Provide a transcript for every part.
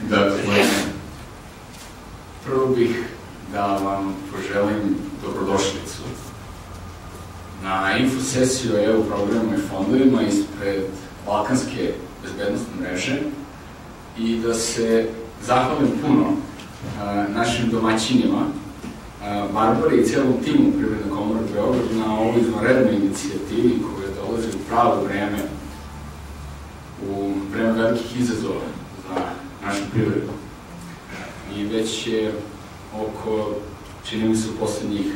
Dakle, prvo bih da vam poželim dobrodošlicu na infosesiju o EU programima i fondovima ispred Balkanske bezbednostne mreže i da se zahvalim puno našim domaćinima, Barbari i celom timu Privredne komore Beograd na ovoj izvanrednoj inicijativi koja dolazi u pravo vreme, u vreme velikih izazova za našu privredu. I već je oko, čini mi se u poslednjih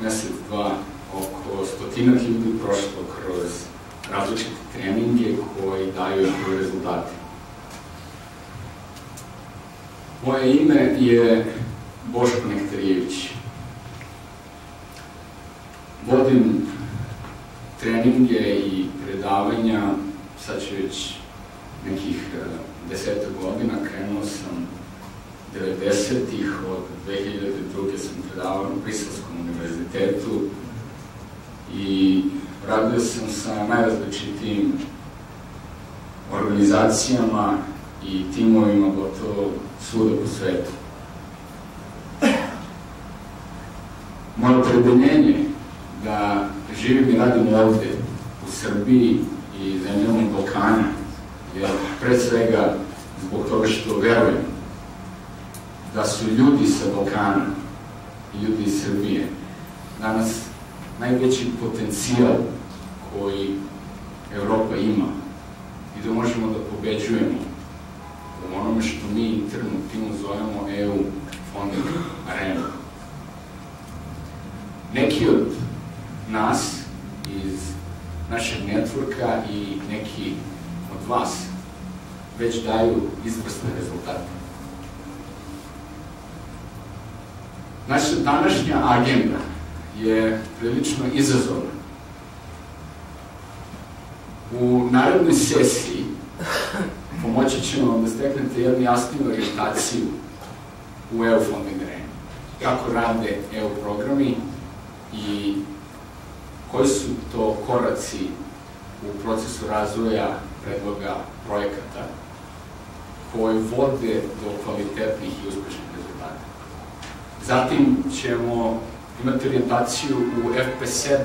mesec, dva, oko 100 ljudi prošlo kroz različite treninge koji daju prve rezultate. Moje ime je Boško Nektarijević. Vodim treninge i predavanja, sad će već nekih 10 godina, krenuo sam 90-ih, od 2002. sam predavao na Briselskom univerzitetu i radio sam sa najrazličitijim organizacijama i timovima gotovo svuda po svetu. Moje opredeljenje da živim i radim ovde, u Srbiji i zemljama Balkana, je pre svega zbog toga što verujem da su ljudi sa Balkana i ljudi iz Srbije danas najveći potencijal koji Evropa ima i da možemo da pobeđujemo u onome što mi trenutno zovemo EU fonding arena. Neki od nas iz našeg networka i neki od vas već daju izvrsne rezultate. Naša današnja agenda je prilično izazovna. U narednoj sesiji pomoći ćemo vam da steknete jednu jasniju orijentaciju u EU fonding areni. Kako rade EU programi i koji su to koraci u procesu razvoja predloga projekata koji vode do kvalitetnih i uspešnih rezultata. Zatim ćemo imati orijentaciju u FP7,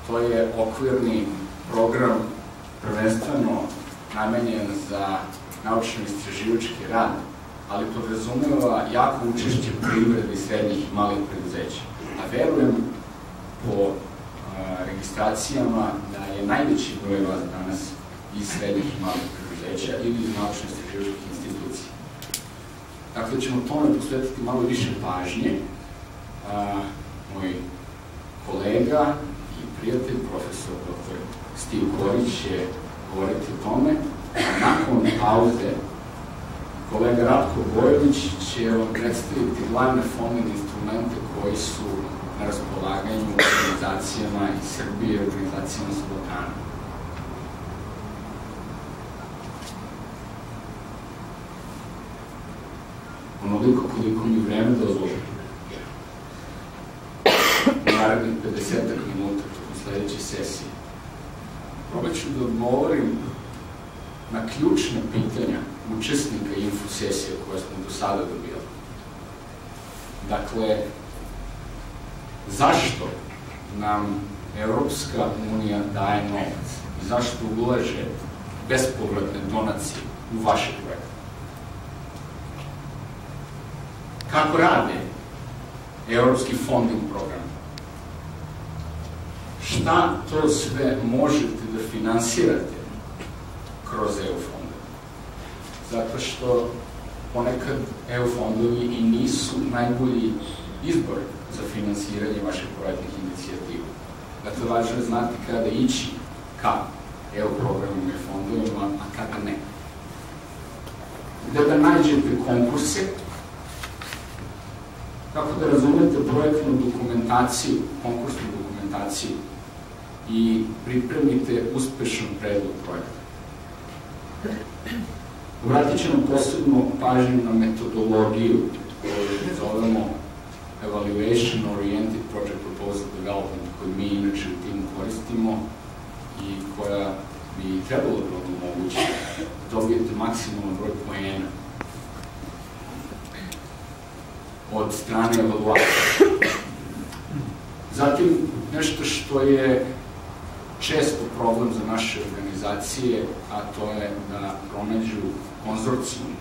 to je okvirni program prvenstveno namenjen za naučno-istraživački rad, ali podrazumeva jako učešće privrede i srednjih i malih preduzeća. A verujem po registracijama da je najveći broj vas danas iz srednjih i malih preduzeća ili iz naučno-istraživačkih institucija. Dakle, ćemo tome posvetiti malo više pažnje. Moj kolega i prijatelj, profesor dr. Steve Korić će govoriti o tome. Nakon pauze kolega Ratko Bojović će vam predstaviti glavne fondovne instrumente koji su na raspolaganju organizacijama iz Srbije i organizacijama sa Balkana. Onoliko koliko mi vreme dozvoli. U narednih 50 minuta u sledećoj sesiji probat ću da odgovorim na ključne pitanja učesnika infosesije koje smo do sada dobili. Dakle, zašto nam Evropska unija daje novac i zašto ulaže bespovratne donacije u vaše projekte? Kako rade Evropski fonding program? Šta to sve možete da finansirate kroz EU fondove? Zato što ponekad EU fondovi i nisu najbolji izbor za finansiranje vaših projektnih inicijativa. Dakle, važno je znati kada ići ka EU programima i fondovima, a kada ne. Gde da nađete konkurse, kako da razumete projektnu dokumentaciju, konkursnu dokumentaciju i pripremite uspešan predlog projekta. Vratit ćemo posebno pažnju na metodologiju koju zovemo Evaluation Oriented Project Proposal Development, koju mi inače u timu koristimo i koja bi trebalo da vam omogući da dobijete maksimalan broj poena od strane evaluatora. Zatim, nešto što je često problem za naše organizacije, a to je da pronađu konzorcijum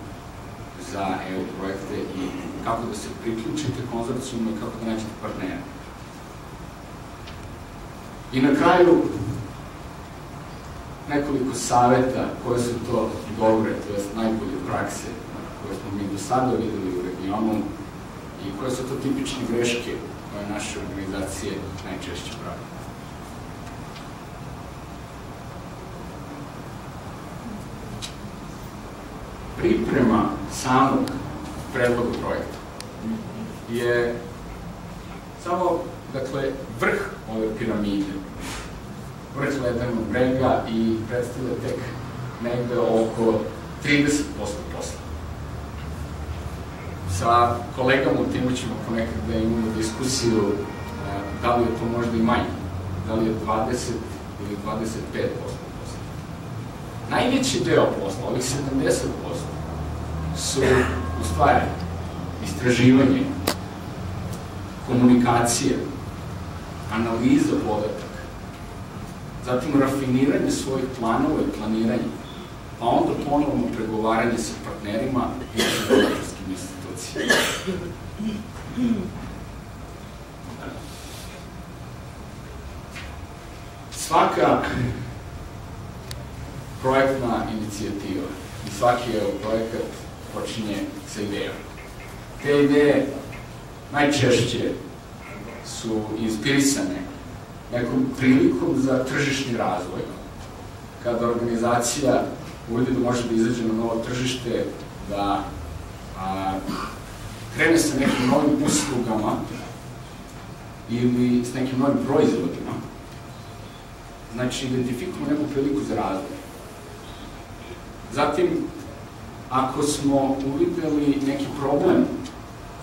za EU projekte i kako da se priključite konzorcijumu i kako da nađete partnera. I na kraju, nekoliko saveta koje su to dobre, to jest najbolje prakse koje smo mi do sada videli u regionu i koje su to tipične greške koje naše organizacije najčešće prave. Priprema samog predloga projekta je samo, dakle, vrh ove piramide, vrh ledenog brega i predstavlja tek negde oko 30% posla. Sa kolegama u timu ćemo ponekad da imamo diskusiju da li je to možda i manje, da li je 20 ili 25% posla. Najveći deo posla, ovih 70%, su u stvari istraživanje, komunikacija, analiza podataka, zatim rafiniranje svojih planova i planiranje, pa onda ponovno pregovaranje sa partnerima i međunarodnim institucijama. Svaka projektna inicijativa i svaki projekat počinje sa idejom. Te ideje najčešće su inspirisane nekom prilikom za tržišni razvoj, kada organizacija uvidi da može da izađe na novo tržište, da krene sa nekim novim uslugama ili s nekim novim proizvodima. Znači, identifikujemo neku priliku za razvoj. Zatim, ako smo uvideli neki problem,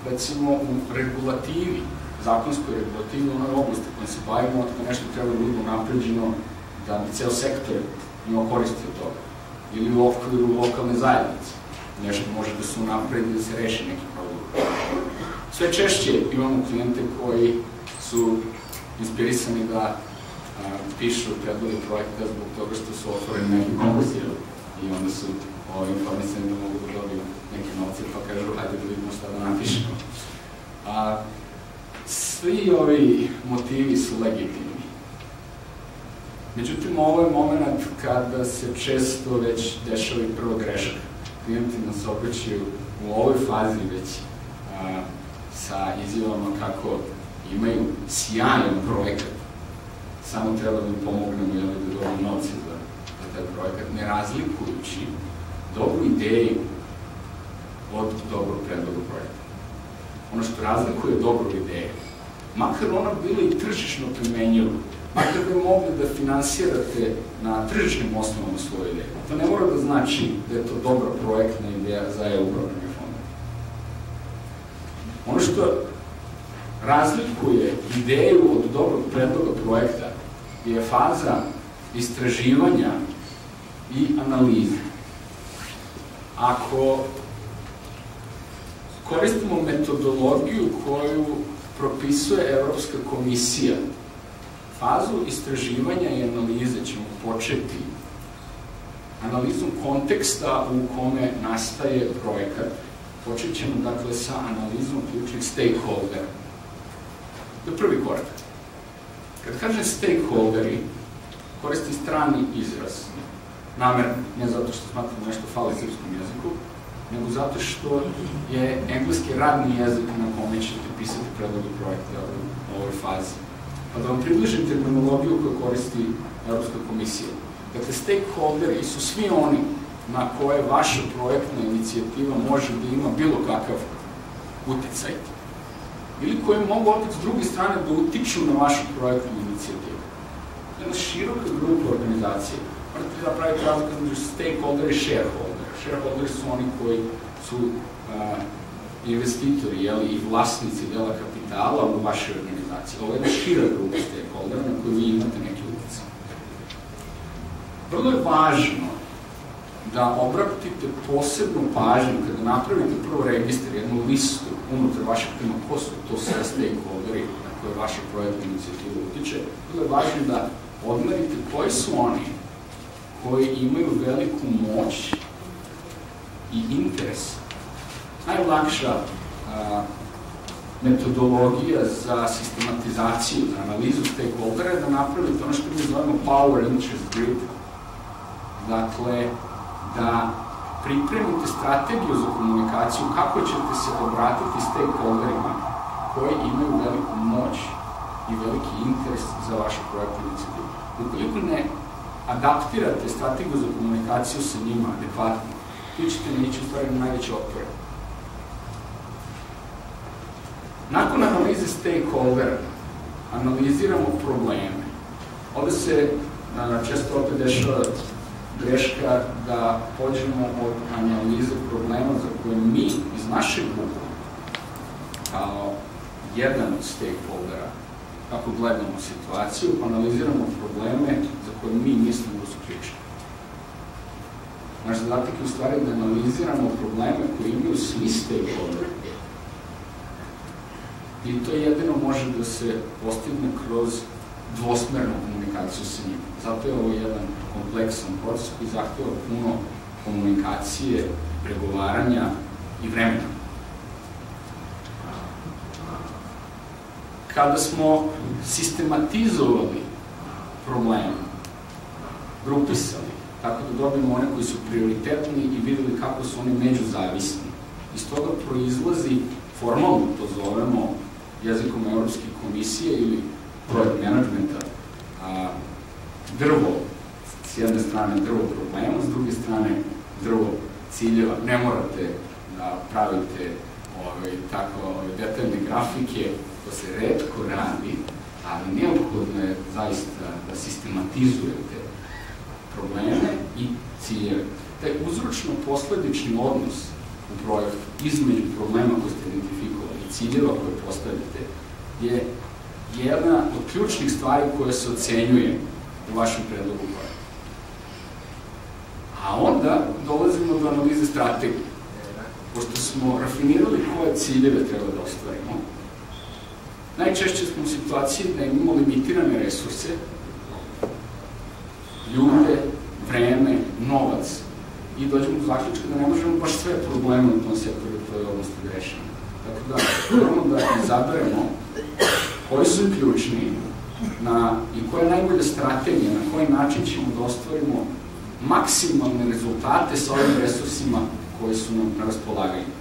recimo u regulativi, zakonskoj regulativi u onoj oblasti kojom se bavimo, da nešto treba da bude napređeno, da bi ceo sektor imao koristi od toga. Ili u okviru lokalne zajednice, nešto može da se unapredi, da se reši neki problem. Sve češće imamo klijente koji su inspirisani da pišu predloge projekta zbog toga što su otvoreni neki konkursi i onda su informisani da mogu da dobiju neke novce, pa kažu, hajde da vidimo šta da napišemo. Svi ovi motivi su legitimni. Međutim, ovo je moment kada se često već dešava i prva greška. Klijenti nas obraćaju u ovoj fazi već sa izjavama kako imaju sjajan projekat, samo treba da im pomognemo da dobiju novce za taj projekat, ne razlikujući dobru ideju od dobrog predloga projekta. Ono što razlikuje dobru ideju, makar ona bila i tržišno primenjiva, makar bi mogli da finansirate na tržišnim osnovama svoje ideje, to ne mora da znači da je to dobra projektna ideja za EU programe fondove. Ono što razlikuje ideju od dobrog predloga projekta je faza istraživanja i analize. Ako koristimo metodologiju koju propisuje Evropska komisija, fazu istraživanja i analize ćemo početi analizom konteksta u kome nastaje projekat. Počet ćemo, dakle, sa analizom ključnih stakeholdera. To je prvi korak. Kad kažem stakeholderi, koristi strani izraz. Namerno, ne zato što smatram nešto fali srpskom jeziku, nego zato što je engleski radni jezik na kome ćete pisati predloge projekta u ovoj fazi. Pa da vam približim terminologiju koju koristi Evropska komisija. Dakle, stakeholderi su svi oni na koje vaša projektna inicijativa može da ima bilo kakav uticaj ili koji mogu opet s druge strane da utiču na vašu projektnu inicijativu. Jedna široka grupa organizacije. Morate da pravite razliku između stakeholder i shareholder. Shareholder su oni koji su investitori i vlasnici dela kapitala u vašoj organizaciji. Ovo je jedna šira grupa stakeholdera na koju vi imate neki uticaj. Vrlo je važno da obratite posebnu pažnju kada napravite prvo registar, jednu listu unutar vašeg tima, ko su to sve stakeholderi na koje vaša projektna inicijativa utiče, vrlo je važno da odmerite koji su oni koji imaju veliku moć i interes. Najlakša metodologija za sistematizaciju, za analizu stakeholdera je da napravite ono što mi zovemo power interest grid. Dakle, da pripremite strategiju za komunikaciju kako ćete se obratiti stakeholderima koji imaju veliku moć i veliki interes za vašu projektnu inicijativu. Ukoliko ne adaptirate strategiju za komunikaciju sa njima adekvatno, vi ćete neći u stvari na najveće otpore. Nakon analize stakeholdera analiziramo probleme. Ovde se često opet dešava greška da pođemo od analize problema za koje mi iz našeg ugla kao jedan od stakeholdera, kako gledamo situaciju, analiziramo probleme za koje mi mislimo da su ključni. Naš zadatak je u stvari da analiziramo probleme koje imaju svi stakeholderi i to jedino može da se postigne kroz dvosmernu komunikaciju sa njima. Zato je ovo jedan kompleksan proces koji zahteva puno komunikacije, pregovaranja i vremena. Kada smo sistematizovali probleme, grupisali, tako da dobijemo one koji su prioritetni i videli kako su oni međuzavisni. Iz toga proizlazi, formalno to zovemo jezikom Evropske komisije ili projekt menadžmenta, drvo, s jedne strane drvo problema, s druge strane drvo ciljeva. Ne morate da pravite tako detaljne grafike, to se retko radi, ali neophodno je zaista da sistematizujete probleme i ciljeve. Taj uzročno-posledični odnos u projektu između problema koje ste identifikovali i ciljeva koje postavite je jedna od ključnih stvari koja se ocenjuje u vašem predlogu projekta. A onda dolazimo do analize strategije. Pošto smo rafinirali koje ciljeve treba da ostvarimo, najčešće smo u situaciji da imamo limitirane resurse, ljude, vreme, novac i dođemo do zaključka da ne možemo baš sve probleme u tom sektoru u toj oblasti da rešimo. Tako da moramo da izaberemo koji su ključni i koja je najbolja strategija, na koji način ćemo da ostvarimo maksimalne rezultate sa ovim resursima koji su nam na raspolaganju.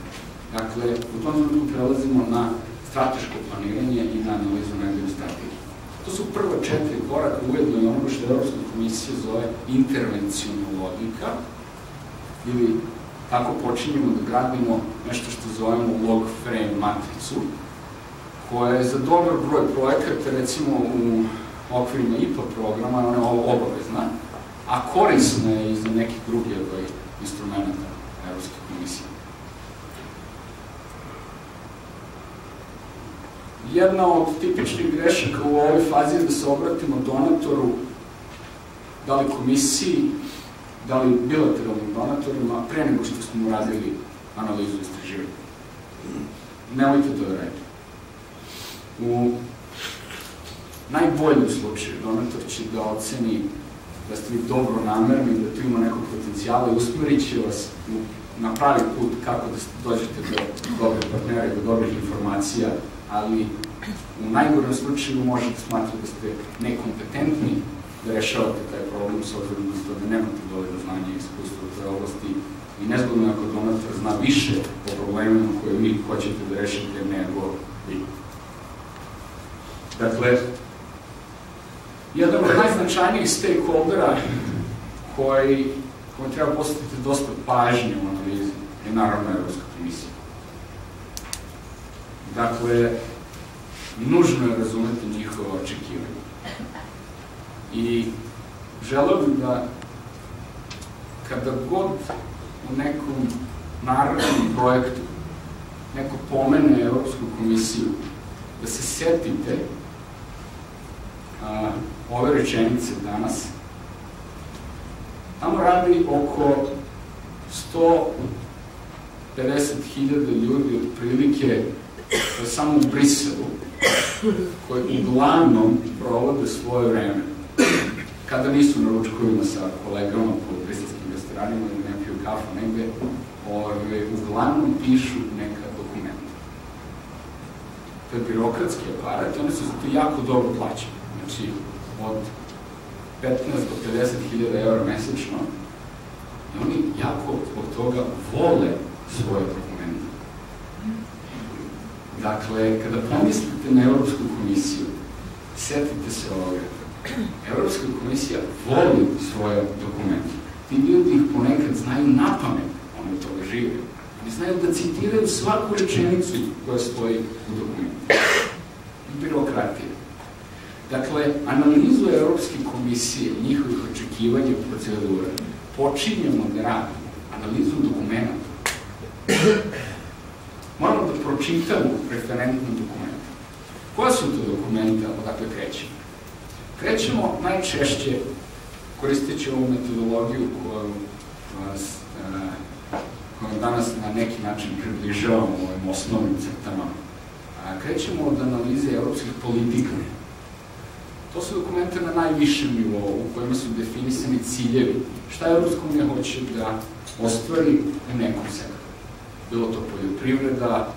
Dakle, u tom trenutku prelazimo na strateško planiranje i na analizu najbolje strategije. To su prva 4 koraka, ujedno i ono što Evropska komisija zove intervencijona logika, ili tako počinjemo da gradimo nešto što zovemo log frame matricu, koja je za dobar broj projekata, recimo u okvirima IPA programa, ona je obavezna, a korisna je i za nekih drugih instrumenta Evropske komisije. Jedna od tipičnih grešaka u ovoj fazi je da se obratimo donatoru, da li komisiji, da li bilateralnim donatorima, pre nego što smo uradili analizu istraživanja. Nemojte to da radite. U najboljem slučaju donator će da oceni da ste vi dobro namerni, da tu ima nekog potencijala i usmerit će vas na pravi put kako da dođete do dobrih partnera i do dobrih informacija, ali u najgorem slučaju možete smatrati da ste nekompetentni da rešavate taj problem s obzirom na to da nemate dovoljno znanja i iskustva u toj oblasti i nezgodno je ako donator zna više o problemima koje vi hoćete da rešite nego vi. Dakle, jedan od najznačajnijih stakeholdera koji treba posvetiti dosta pažnje u analizi je naravno Evropska komisija. Dakle, nužno je razumeti njihova očekivanja. I želeo bih da kada god u nekom narednom projektu neko pomene Evropsku komisiju, da se setite ove rečenice danas. Tamo radi oko 150.000 ljudi otprilike samo u Briselu, koji uglavnom provode svoje vreme, kada nisu na ručkovima sa kolegama po briselskim restoranima ili ne piju kafu negde, uglavnom pišu neka dokumenta. To je birokratski aparat i oni su za to jako dobro plaćeni. Znači, od 15 do 50.000 € mesečno, i oni jako zbog toga vole svoje dokumenta. Dakle, kada pomislite na Evropsku komisiju, setite se ovoga. Evropska komisija voli svoje dokumenta. Ti ljudi ih ponekad znaju napamet, oni od toga žive. Oni znaju da citiraju svaku rečenicu koja stoji u dokumentu. Birokratija. Dakle, analizu Evropske komisije, njihovih očekivanja i procedura, počinjemo da radimo analizu dokumenta. Moramo da pročitamo referentne dokumente. Koja su to dokumenta, odakle krećemo? Krećemo najčešće, koristeći ovu metodologiju koju danas na neki način približavamo u ovim osnovnim crtama, krećemo od analize evropskih politika. To su dokumente na najvišem nivou, u kojima su definisani ciljevi. Šta Evropska unija hoće da ostvari u nekom sektoru? Bilo to poljoprivreda,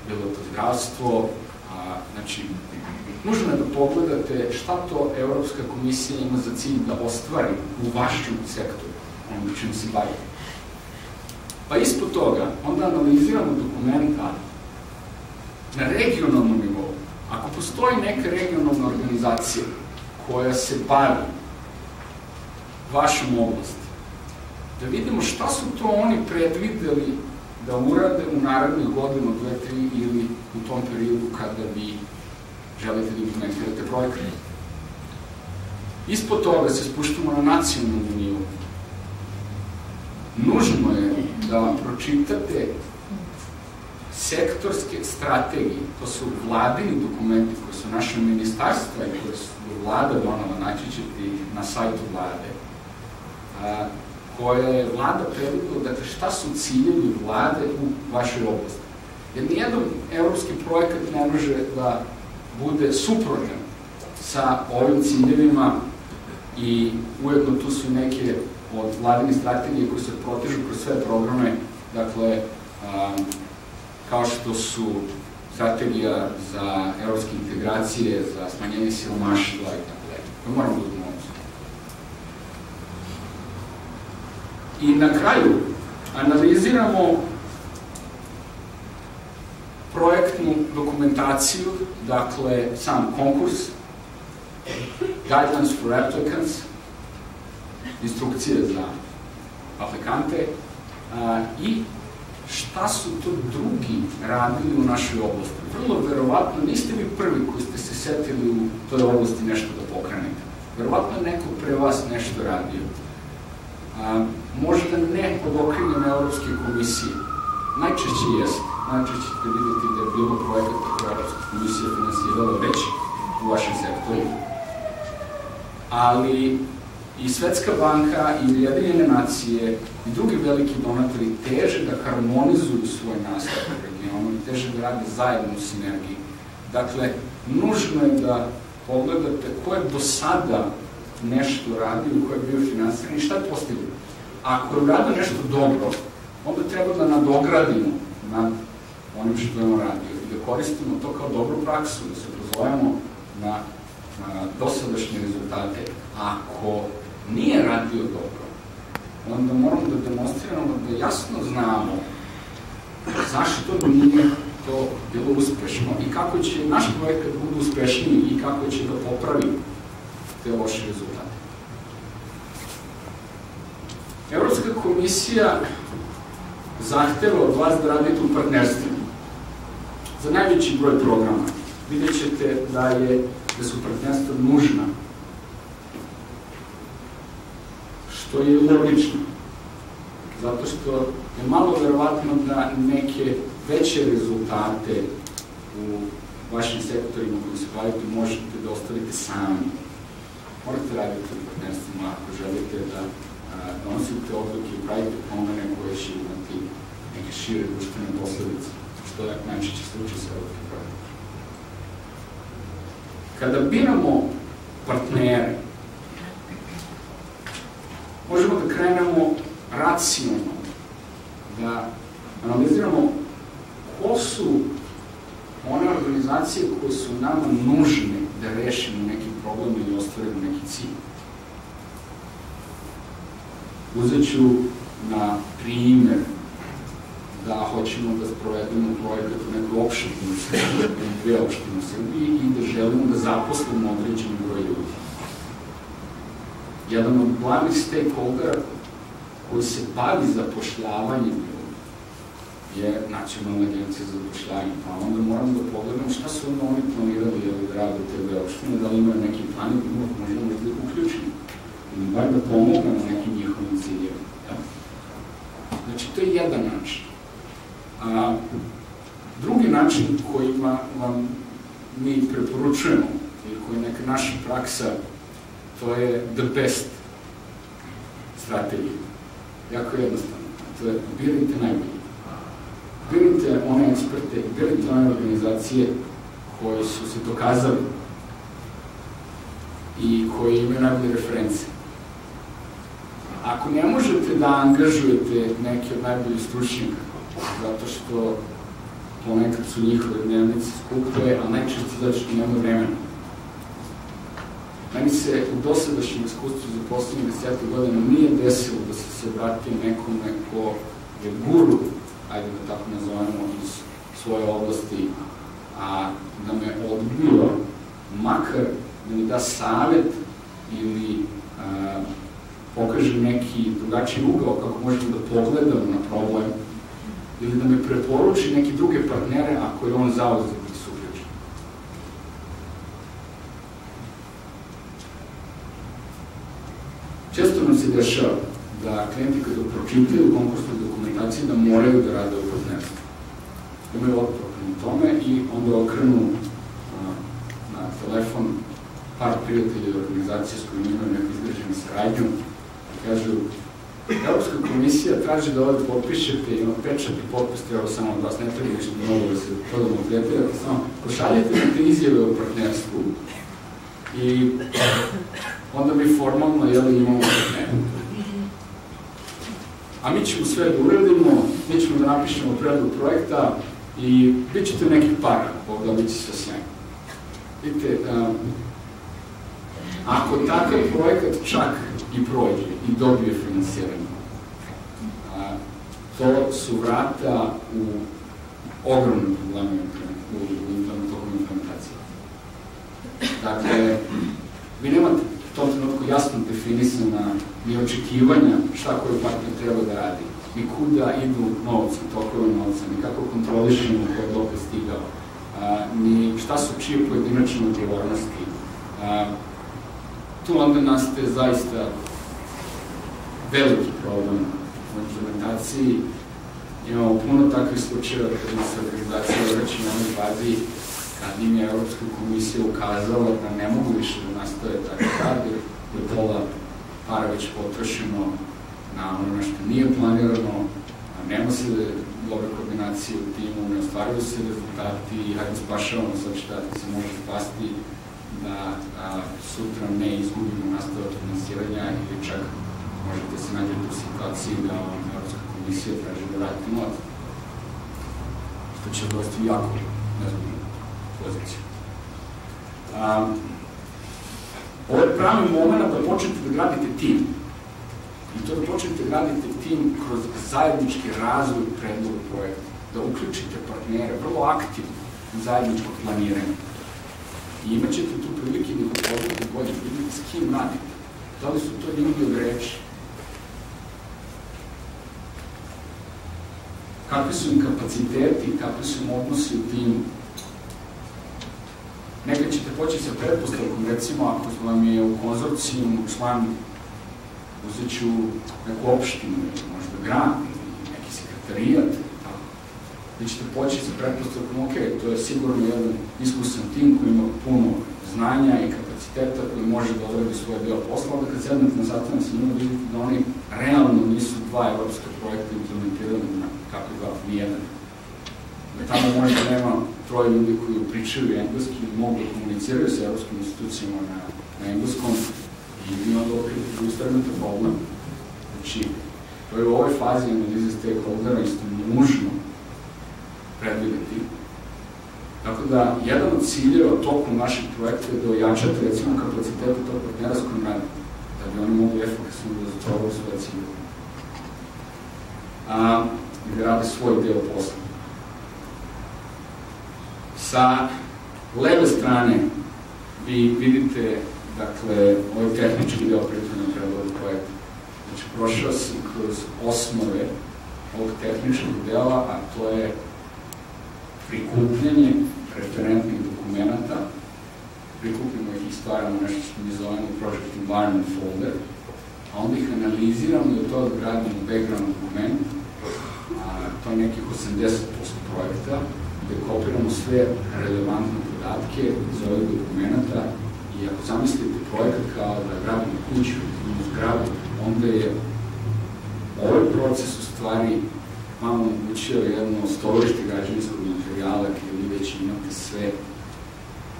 bilo to zdravstvo, znači, nužno je da pogledate šta to Evropska komisija ima za cilj da ostvari u vašem sektoru, ono čim se bavi. Pa ispod toga, onda analiziramo dokumenta na regionalnom nivou. Ako postoji neka regionalna organizacija koja se bavi vašom oblasti, da vidimo šta su to oni predvideli da urade u narednih godinu, 2, 3 ili u tom periodu kada vi želite da implementirate projekte. Ispod toga se spuštamo na nacionalni nivo. Nužno je da pročitate sektorske strategije, to su vladini dokumenti koje su naše ministarstva i koje su vlada donala, naći ćete ih na sajtu vlade, koje je vlada predvidela, dakle šta su ciljevi vlade u vašoj oblasti. Jer nijedan evropski projekat ne može da bude suprotan sa ovim ciljevima i ujedno tu su neke od vladine strategije koje se protežu kroz sve programe, dakle, kao što su strategija za evropske integracije, za smanjenje siromaštva i tako dalje. To moramo da uzmemo obzir. I na kraju analiziramo projektnu dokumentaciju, dakle, sam konkurs, guidelines for applicants, instrukcije za aplikante i šta su to drugi radili u našoj oblasti. Vrlo verovatno niste vi prvi koji ste se setili u toj oblasti nešto da pokrenete. Verovatno je neko pre vas nešto radio. Možda ne pod okriljem Evropske komisije. Najčešće jeste. Najčešće ćete vidjeti da je bilo projekata koje Evropska komisija finansirala već u vašem sektoru. Ali i Svetska banka i Ujedinjene nacije i drugi veliki donatori teže da harmonizuju svoj nastav u regionu i teže da rade zajedno u sinergiji. Dakle, nužno je da pogledate ko je do sada nešto radio, ko je bio finansiran i šta je postigao. Ako je uradio nešto dobro, onda treba da nadogradimo nad onim što je on radio i da koristimo to kao dobru praksu, da se pozovemo na dosadašnje rezultate. Ako nije radio dobro, onda moramo da demonstriramo da jasno znamo zašto nije to bilo uspešno i kako će naš projekat bude uspešniji i kako će da popravi te loše rezultate. Evropska komisija zahteva od vas da radite u partnerstvu za najveći broj programa. Vidjet ćete da su partnerstva nužna, što je logično, zato što je malo verovatno da neke veće rezultate u vašim sektorima koji se bavite možete da ostavite sami. Morate raditi u partnerstvima ako želite da donosite odluke i pravite promene koje će imati neke šire društvene posledice, što je najčešće slučaj sa velikim projektima. Kada biramo partnere, možemo da krenemo racionalno, da analiziramo ko su one organizacije koje su nama nužne da rešimo neki problem ili ostvarimo neki cilj. Uzet ću na primer da hoćemo da sprovedemo projekat u nekoj opštini u Srbiji, dve opštine u Srbiji i da želimo da zaposlimo određeni broj ljudi. Jedan od glavnih stakeholdera koji se bavi zapošljavanjem ljudi je Nacionalna agencija za zapošljavanje, pa onda moramo da pogledamo šta su onda oni planirali da rade te dve opštine, da li imaju neki plan i možemo da ih uključimo. Ili bar da pomognemo nekim njihovim ciljevima. Znači, to je jedan način. Drugi način koji vam mi preporučujemo, ili koji je neka naša praksa, to je the best strategija. Jako jednostavno. To je birajte najbolje. Birajte one eksperte, birajte one organizacije koje su se dokazali i koje imaju najbolje reference. Ako ne možete da angažujete neke od najboljih stručnjaka, zato što ponekad su njihove dnevnice skupe, a najčešće zato što nema vremena. Meni se u dosadašnjem iskustvu za poslednjih 10 godina nije desilo da se obratim nekome ko je guru, ajde da tako nazovemo, iz svoje oblasti, a da me odbio, makar da mi da savet ili pokaže neki drugačiji ugao kako možemo da pogledamo na problem ili da me preporuči neke druge partnere ako je on zauzet da se uključi. Često nam se dešava da klijenti kada pročitaju konkursnu dokumentaciju da moraju da rade u partnerstvu. Imaju otpor prema tome i onda okrenu na telefon par prijatelja i organizacije s kojima imaju neku izgrađenu saradnju i kažu Evropska komisija traži da ovdje potpišete i pečat i potpis treba samo od vas, ne treba ništa mnogo da se prodamo prijatelja, samo pošaljete na te izjave o partnerstvu i onda mi formalno imamo partnera. A mi ćemo sve da uradimo, mi ćemo da napišemo predlog projekta i bit ćete nekih para, Bog bit će sve sjajno. Vidite, ako takav projekat čak i prođe i dobije finansiranje, to su vrata u ogromnom problemu u implementaciji. Dakle, vi nemate u tom trenutku jasno definisana ni očekivanja šta koji partner treba da radi, ni kuda idu novci, tokove novca, ni kako kontrolišemo ko je dokle stigao, ni šta su čije pojedinačne odgovornosti. Tu onda nastaje zaista veliki problem u implementaciji. Imamo puno takvih slučajeva kada se organizacija vraća na onoj bazi kad im je Evropska komisija ukazala da ne mogu više da nastave tako rad, jer je pola para već potrošeno na ono što nije planirano, nema se dobre koordinacije u timu, ne ostvaraju se rezultati i hajde spašavamo sad šta se može spasti da sutra ne izgubimo nastavak finansiranja ili čak možete se nađeti u situaciji da Evropska komisija traži da vrati novac, što će dovesti jako nezgodnu poziciju. Ovo je pravi moment da počnete da gradite tim. I to da počnete da gradite tim kroz zajednički razvoj predloga projekta. Da uključite partnere vrlo aktivno u zajedničko planiranje. I imat ćete tu prilike da upoznate bolje, vidite s kim radite. Da li su to ljudi od reči? Kakvi su im kapaciteti, kakvi su im odnosi u timu? Nekad ćete početi sa pretpostavkom, recimo ako vam je u konzorcijumu član, uzet ću neku opštinu, možda grad ili neki sekretarijat, da ćete početi sa pretpostavkom, ok, to je sigurno jedan iskusan tim koji ima puno znanja i kapaciteta koji može da odradi svoj deo posla, da kad sednete na sastanak sa njima vidite da oni realno nisu dva evropska projekta implementirana kako dva, nijedan. Tamo možda nema troje ljudi koji pričaju engleski i mogu da komuniciraju sa evropskim institucijama na engleskom i ima dobro ilustrarno problem. Znači, to je u ovoj fazi analize stakeholdera isto nužno predvideti. Tako da, jedan od ciljeva tokom našeg projekta je da ojačate, recimo, kapacitete tog partnera s kojim radimo, da bi oni mogli efikasno da zatrovaju svoje ciljeve. I da rade svoj deo posla. Sa leve strane vi vidite, dakle, ovaj tehnički deo pripremnog predloga projekta. Znači, prošao sam kroz osnove ovog tehničkog dela, a to je prikupljanje referentnih dokumenta, prikupljamo ih i stvaramo nešto što mi zovemo Project Environment Folder, a onda ih analiziramo i od toga gradimo background dokument, to je nekih 80% projekta, gde kopiramo sve relevantne podatke iz ovih dokumenta i ako zamislite projekat kao da gradimo kuću ili zgradu, onda je ovaj proces u stvari vam omogućio jedno stolište građevinskog materijala gde vi već imate sve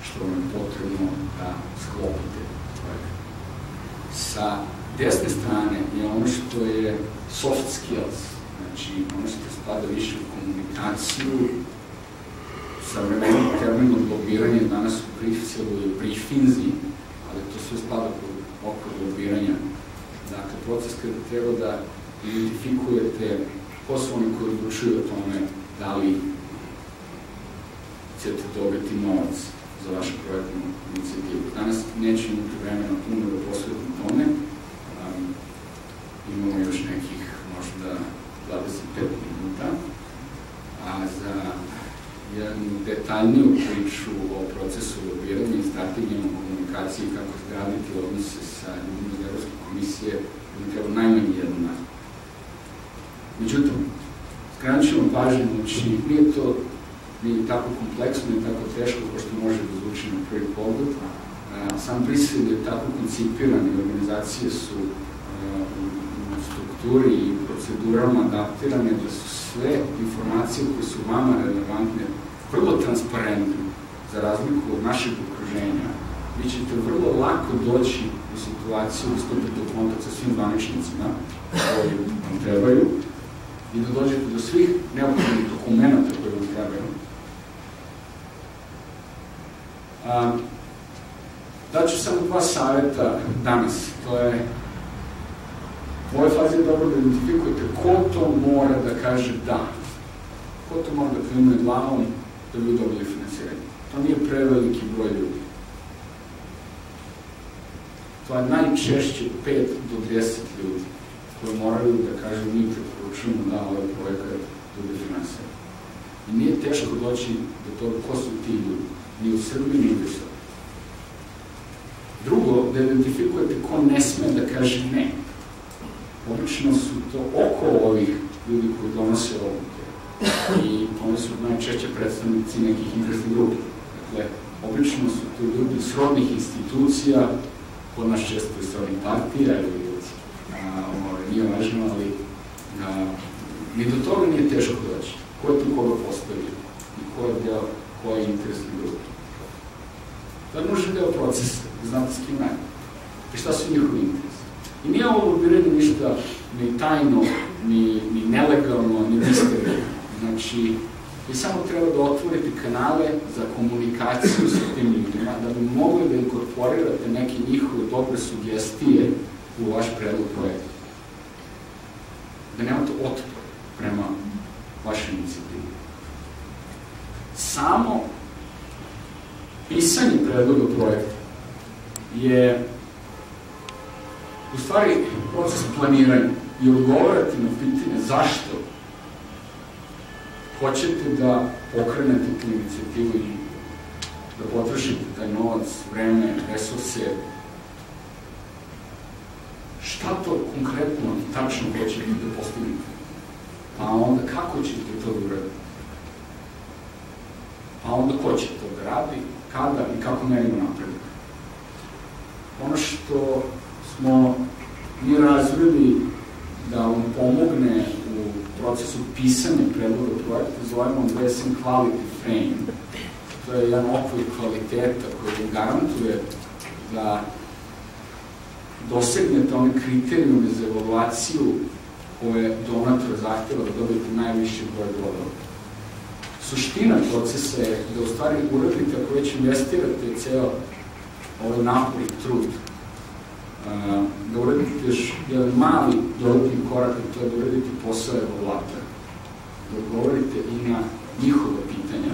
što vam je potrebno da sklopite projekat. Sa desne strane je ono što je soft skills, znači ono što spada više u komunikaciju, savremeni termin od lobiranja danas u briefsilu i briefinzi, ali to sve spada pod okvir lobiranja. Dakle, proces kada treba da identifikujete ko su oni koji odlučuju o tome da li ćete dobiti novac za vašu projektnu inicijativu. Danas neću imati vremena puno da posvetim tome. Imamo još nekih možda 25 minuta. A za jednu detaljniju priču o procesu lobiranja i strategijama komunikacije kako zgraditi odnose sa ljudima iz Evropske komisije, bi treba najmanje jednu nazvu. Međutim, skrenut ćemo pažnju, znači nije to ni tako kompleksno, ni tako teško kao što može da zvuči na prvi pogled. Sam prised je tako koncipiran i organizacije su u strukturi i procedurama adaptirane da su sve informacije koje su vama relevantne vrlo transparentne, za razliku od našeg okruženja. Vi ćete vrlo lako doći u situaciju da stupite u kontakt sa svim zvaničnicima koji vam trebaju i da dođete do svih neophodnih dokumenta koji vam trebaju. Daću samo dva savjeta danas. To je, u ovoj fazi je dobro da identifikujete ko to mora da kaže da. Ko to mora da klimuje glavom da bi dobili finansiranje. To nije preveliki broj ljudi. To je najčešće 5 do 10 ljudi koji moraju da kažu mi preporučujemo da ovaj projekat bude finansiran. I nije teško doći do toga ko su ti ljudi, ni u Srbiji, ni u Srbiji. Drugo, da identifikujete ko ne sme da kaže ne. Obično su to oko ovih ljudi koji donose odluke i oni su najčešće predstavnici nekih interesnih grupa. Dakle, obično su to ljudi srodnih institucija, kod nas često i srodnih partija ili nije važno, ali ni do toga nije teško doći. Ko je tu koga postavio i ko je interesni grup. To je nužan deo procesa, znate s kim radite i šta su njihovi interesi. I nije ovo lobiranje ništa ni tajno, ni nelegalno, ni misterno. Znači, vi samo treba da otvorite kanale za komunikaciju sa tim ljudima, da bi mogli da inkorporirate neke njihove dobre sugestije u vaš predlog projekta. Da nemate otpor prema vašoj inicijativi. Samo pisanje predloga projekta je u stvari proces planiranja i odgovarati na pitanje zašto hoćete da pokrenete tu inicijativu i da potrošite taj novac, vreme, resurse. Šta to konkretno i tačno hoćete da postignete? Pa onda kako ćete to da uraditi? Pa onda ko će to da radi, kada i kako merimo napredak? Ono što smo mi razvili vam pomogne u procesu pisanja predloga projekta, zovemo DSM Quality Frame. To je jedan okvir kvaliteta koji vam garantuje da dosegnete one kriterijume za evaluaciju koje donator zahteva da dobijete najviši broj bodova. Suština procesa je da u stvari uradite, ako već investirate ceo ovaj napor i trud, da uradite još jedan mali dodatni korak, to je da uradite posao evaluatora, da odgovorite i na njihova pitanja,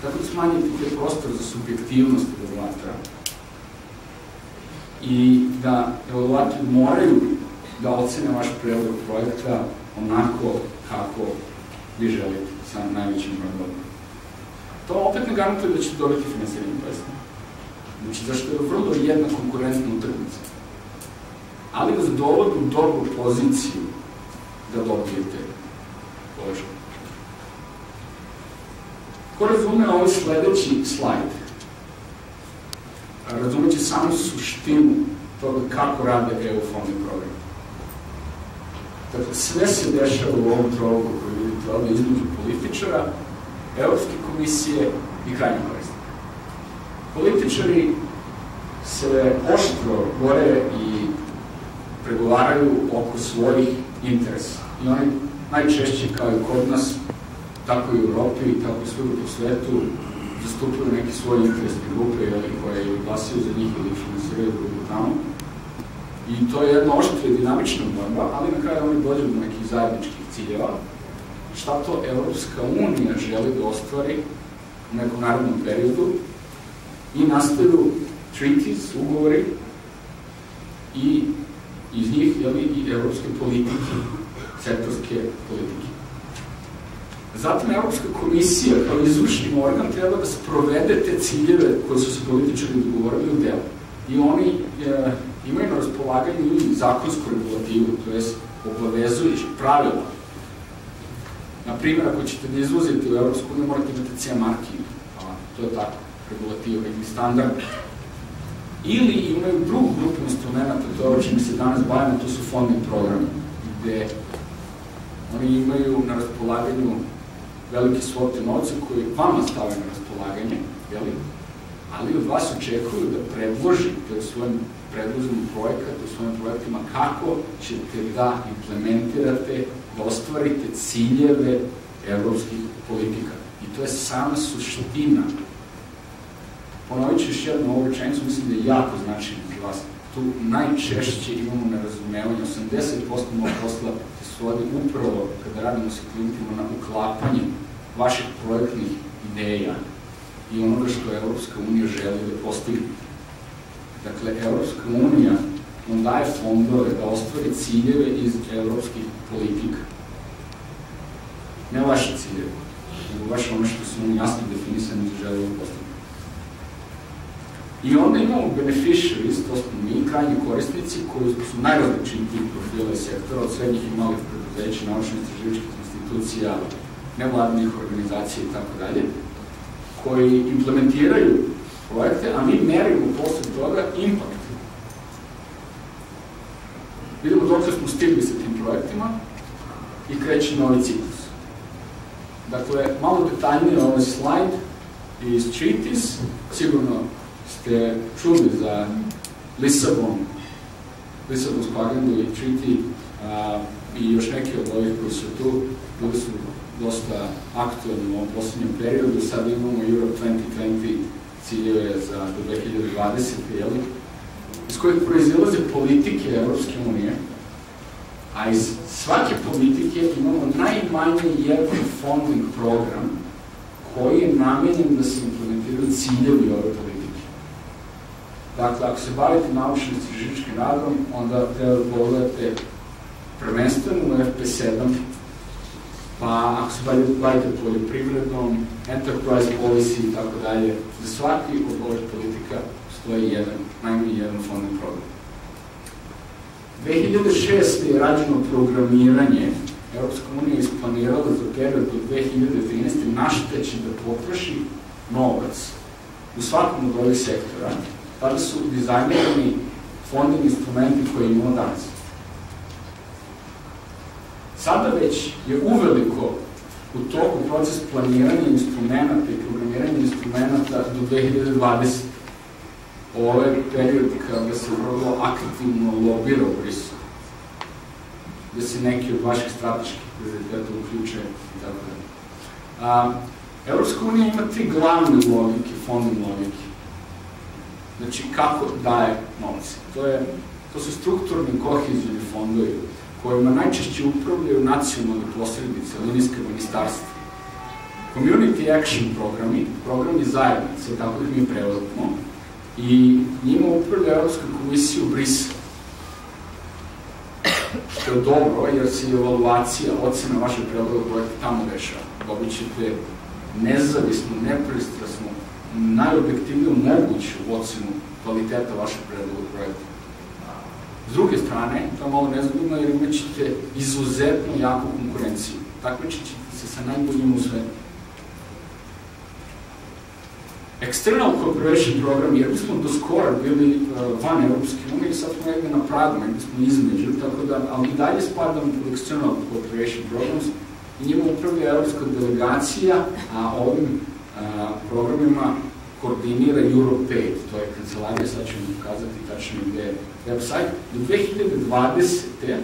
tako da smanjite te prostor za subjektivnost evaluatora i da evaluatori moraju da ocene vaš predlog projekta onako kako vi želite, sa najvećim brojem. To opet ne garantuje da ćete dobiti finansiranje projekta. Znači, zašto je vrlo jedna konkurentna utakmica. Ali vas dovodi u dobru poziciju da dobijete podršku. Ko razume ovaj sledeći slajd, razumeće samo suštinu toga kako rade EU fondni program. Dakle, sve se dešava u ovom trouglu koji vidite ovde između političara, Evropske komisije i krajnjih korisnika. Političari se oštro bore i pregovaraju oko svojih interesa. I oni najčešće, kao i kod nas, tako i u Evropi i tako i svuda po svetu, zastupaju neke svoje interesne grupe koje glasaju za njih ili finansiraju drugu tamo. I to je jedna oštra i dinamična borba, ali na kraju oni dođu do nekih zajedničkih ciljeva. Šta to Evropska unija želi da ostvari u nekom narednom periodu i nastaju treaties, ugovori i iz njih i evropske politike, sektorske politike. Zatim Evropska komisija kao izvršni organ treba da sprovede te ciljeve koje su se političari dogovorili u delu. I oni imaju na raspolaganju i zakonsku regulativu, to je obavezujući pravila. Naprimjer, ako ćete da izvozite u Evropsku uniju, morate imati CE marking, to je tako, regulativa, neki standard. Ili imaju drugu grupu instrumenta, to je ovo čime se danas bavimo, to su fondni programi, gde oni imaju na raspolaganju velike svote novca koji vama stave na raspolaganje, ali od vas očekuju da predložite u svojim predlozima projekata, u svojim projektima kako ćete da implementirate, da ostvarite ciljeve evropskih politika. I to je sama suština. Ponovit ću još jednu ovu rečenicu, mislim da je jako značajno za vas. Tu najčešće imamo nerazumevanje, 80% mojeg posla se svodi upravo kada radimo sa klijentima na uklapanje vaših projektnih ideja i onoga što Evropska unija želi da postigne. Dakle, Evropska unija vam daje fondove da ostvari ciljeve iz evropskih politika. Ne vaše ciljeve, nego vaše ono što su oni jasno definisani da žele da postigne. I onda imamo beneficiaries, to smo mi, krajnji korisnici, koji su najrazličitiji profila iz sektora, od srednjih i malih preduzeća, naučno-istraživačkih institucija, nevladinih organizacija i tako dalje, koji implementiraju projekte, a mi merimo posle toga impact. Vidimo dok smo stigli sa tim projektima i kreće novi ciklus. Dakle, malo detaljnije ovaj slajd iz treaties, sigurno ste čuli za Lisabonsku agendu i treaty i još neki od ovih koji su tu, bili su dosta aktualni u ovom poslednjem periodu. Sada imamo Europe 2020 ciljeve do 2020. Iz kojih proizilaze politike Evropske unije, a iz svake politike imamo najmanje jedan funding program koji je namenjen da se implementiraju ciljevi ove politike. Dakle, ako se bavite naučno-istraživačkim radom, onda treba da pogledate prvenstveno u FP7, pa ako se bavite poljoprivredom, enterprise policy i tako dalje, za svaki od ovih politika stoji najmanje jedan fondni program. 2006. je rađeno programiranje. Evropska unija je isplanirala za period do 2013. na šta će da potroši novac u svakom od ovih sektora. Tada su dizajnirani fondni instrumenti koje imamo danas. Sada već je uveliko u toku proces planiranja instrumenta i programiranja instrumenta do 2020. Ovo je period kada se vrlo aktivno lobira u Briselu, gde se neki od vaših strateških prioriteta uključuje i tako da. Evropska unija ima 3 glavne logike, fondne logike. Znači, kako daje novce. To su strukturni kohezivni fondovi kojima najčešće upravljaju nacionalni posrednici, linijske ministarstva. Community action programi zajednice, tako ih mi prevodimo, i njima upravlja Evropska komisija u Briselu. Što je dobro, jer se evaluacija, ocena vašeg predloga projekta tamo dešava. Dobit ćete nezavisnu, nepristrasnu, najobjektivniju moguću ocenu kvaliteta vašeg predloga projekta. S druge strane, to je malo nezgodno jer imat ćete izuzetno jaku konkurenciju. Takmičit ćete se sa najboljim u svetu. External cooperation program, jer mi smo do skora bili van Evropske unije i sad smo negde na pragu, negde smo između, tako da, ali i dalje spadamo pod external cooperation programs i njima upravlja evropska delegacija, a ovim programima koordinira Europaid, to je kancelarija, sad ću vam pokazati tačno gde je website. Do 2020.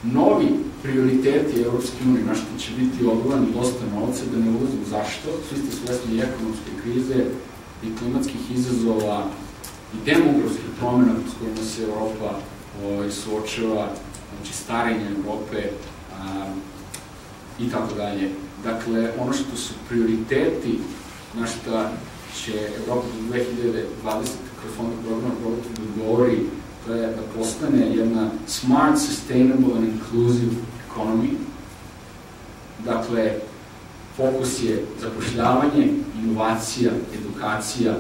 novi prioriteti Evropske unije, na što će biti odvojeno dosta novca, da ne ulazim zašto, svi ste svesni i ekonomske krize, i klimatskih izazova, i demografskih promjena s kojima se Evropa suočava, znači starenje Evrope i tako dalje. Dakle, ono što su prioriteti na što će Evropa do 2020. kroz fond programa da govori, to je da postane jedna smart, sustainable and inclusive economy. Dakle, fokus je zapošljavanje, inovacija, edukacija,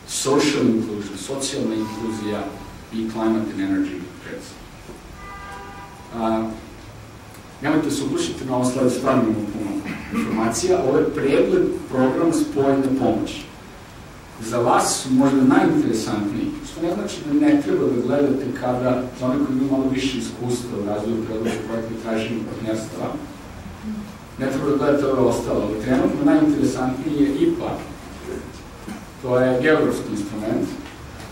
social inclusion, socijalna inkluzija i climate and energy trends. Nemojte se uplašiti na ovo sladu, stvarno imamo puno informacija. Ovo je pregled programa spoljne pomoći. Za vas su možda najinteresantniji, što ne znači da ne treba da gledate kada, za one koji imaju malo više iskustva u razvoju predloga projekta i traženju partnerstva, ne treba da gledate ove ostale, ali trenutno najinteresantniji je IPA. To je geografski instrument.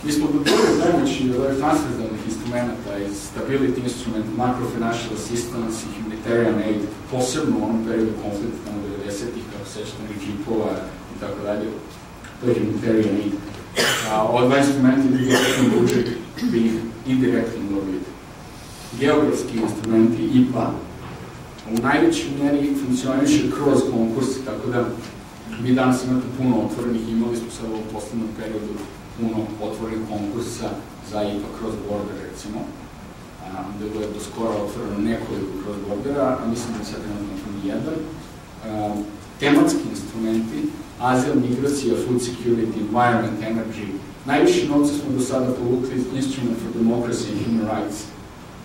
Mi smo dobili pomoći od ovih transverzalnih instrumenta iz Stability Instrument, Macro-Financial Assistance i Humanitarian Aid, posebno u onom periodu konflikta tamo 90-ih, kako sećate onih džipova i tako dalje. To je Humanitarian Aid. Ova dva instrumenta bi direktno budžet, bi ih indirektno dobili. Geografski instrumenti, IPA, u najvećoj mjeri funkcioniše kroz konkursi, tako da mi danas imate puno otvorenih, imali smo sad u poslednjem periodu puno otvorenih konkursa za IPA cross border, recimo, da je do skora otvoreno nekoliko cross bordera, a mislim da je sad jednostavno jedan. Tematski instrumenti, azil, migracija, food security, environment, energy. Najviše novca smo do sada povukli iz Instrument for Democracy and Human Rights,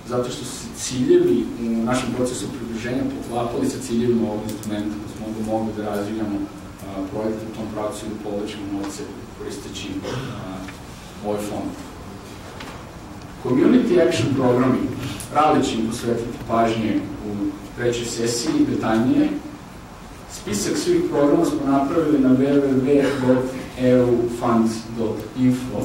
zato što su ciljevi u našem procesu približenja poklapali sa ciljevima ovog instrumenta, da smo onda mogli da razvijamo projekte u tom pravcu i da povlačimo novce koristeći ovaj fond. Community action programi, rado ćemo posvetiti pažnje u trećoj sesiji, detaljnije. Spisak svih programa smo napravili na www.eufunds.info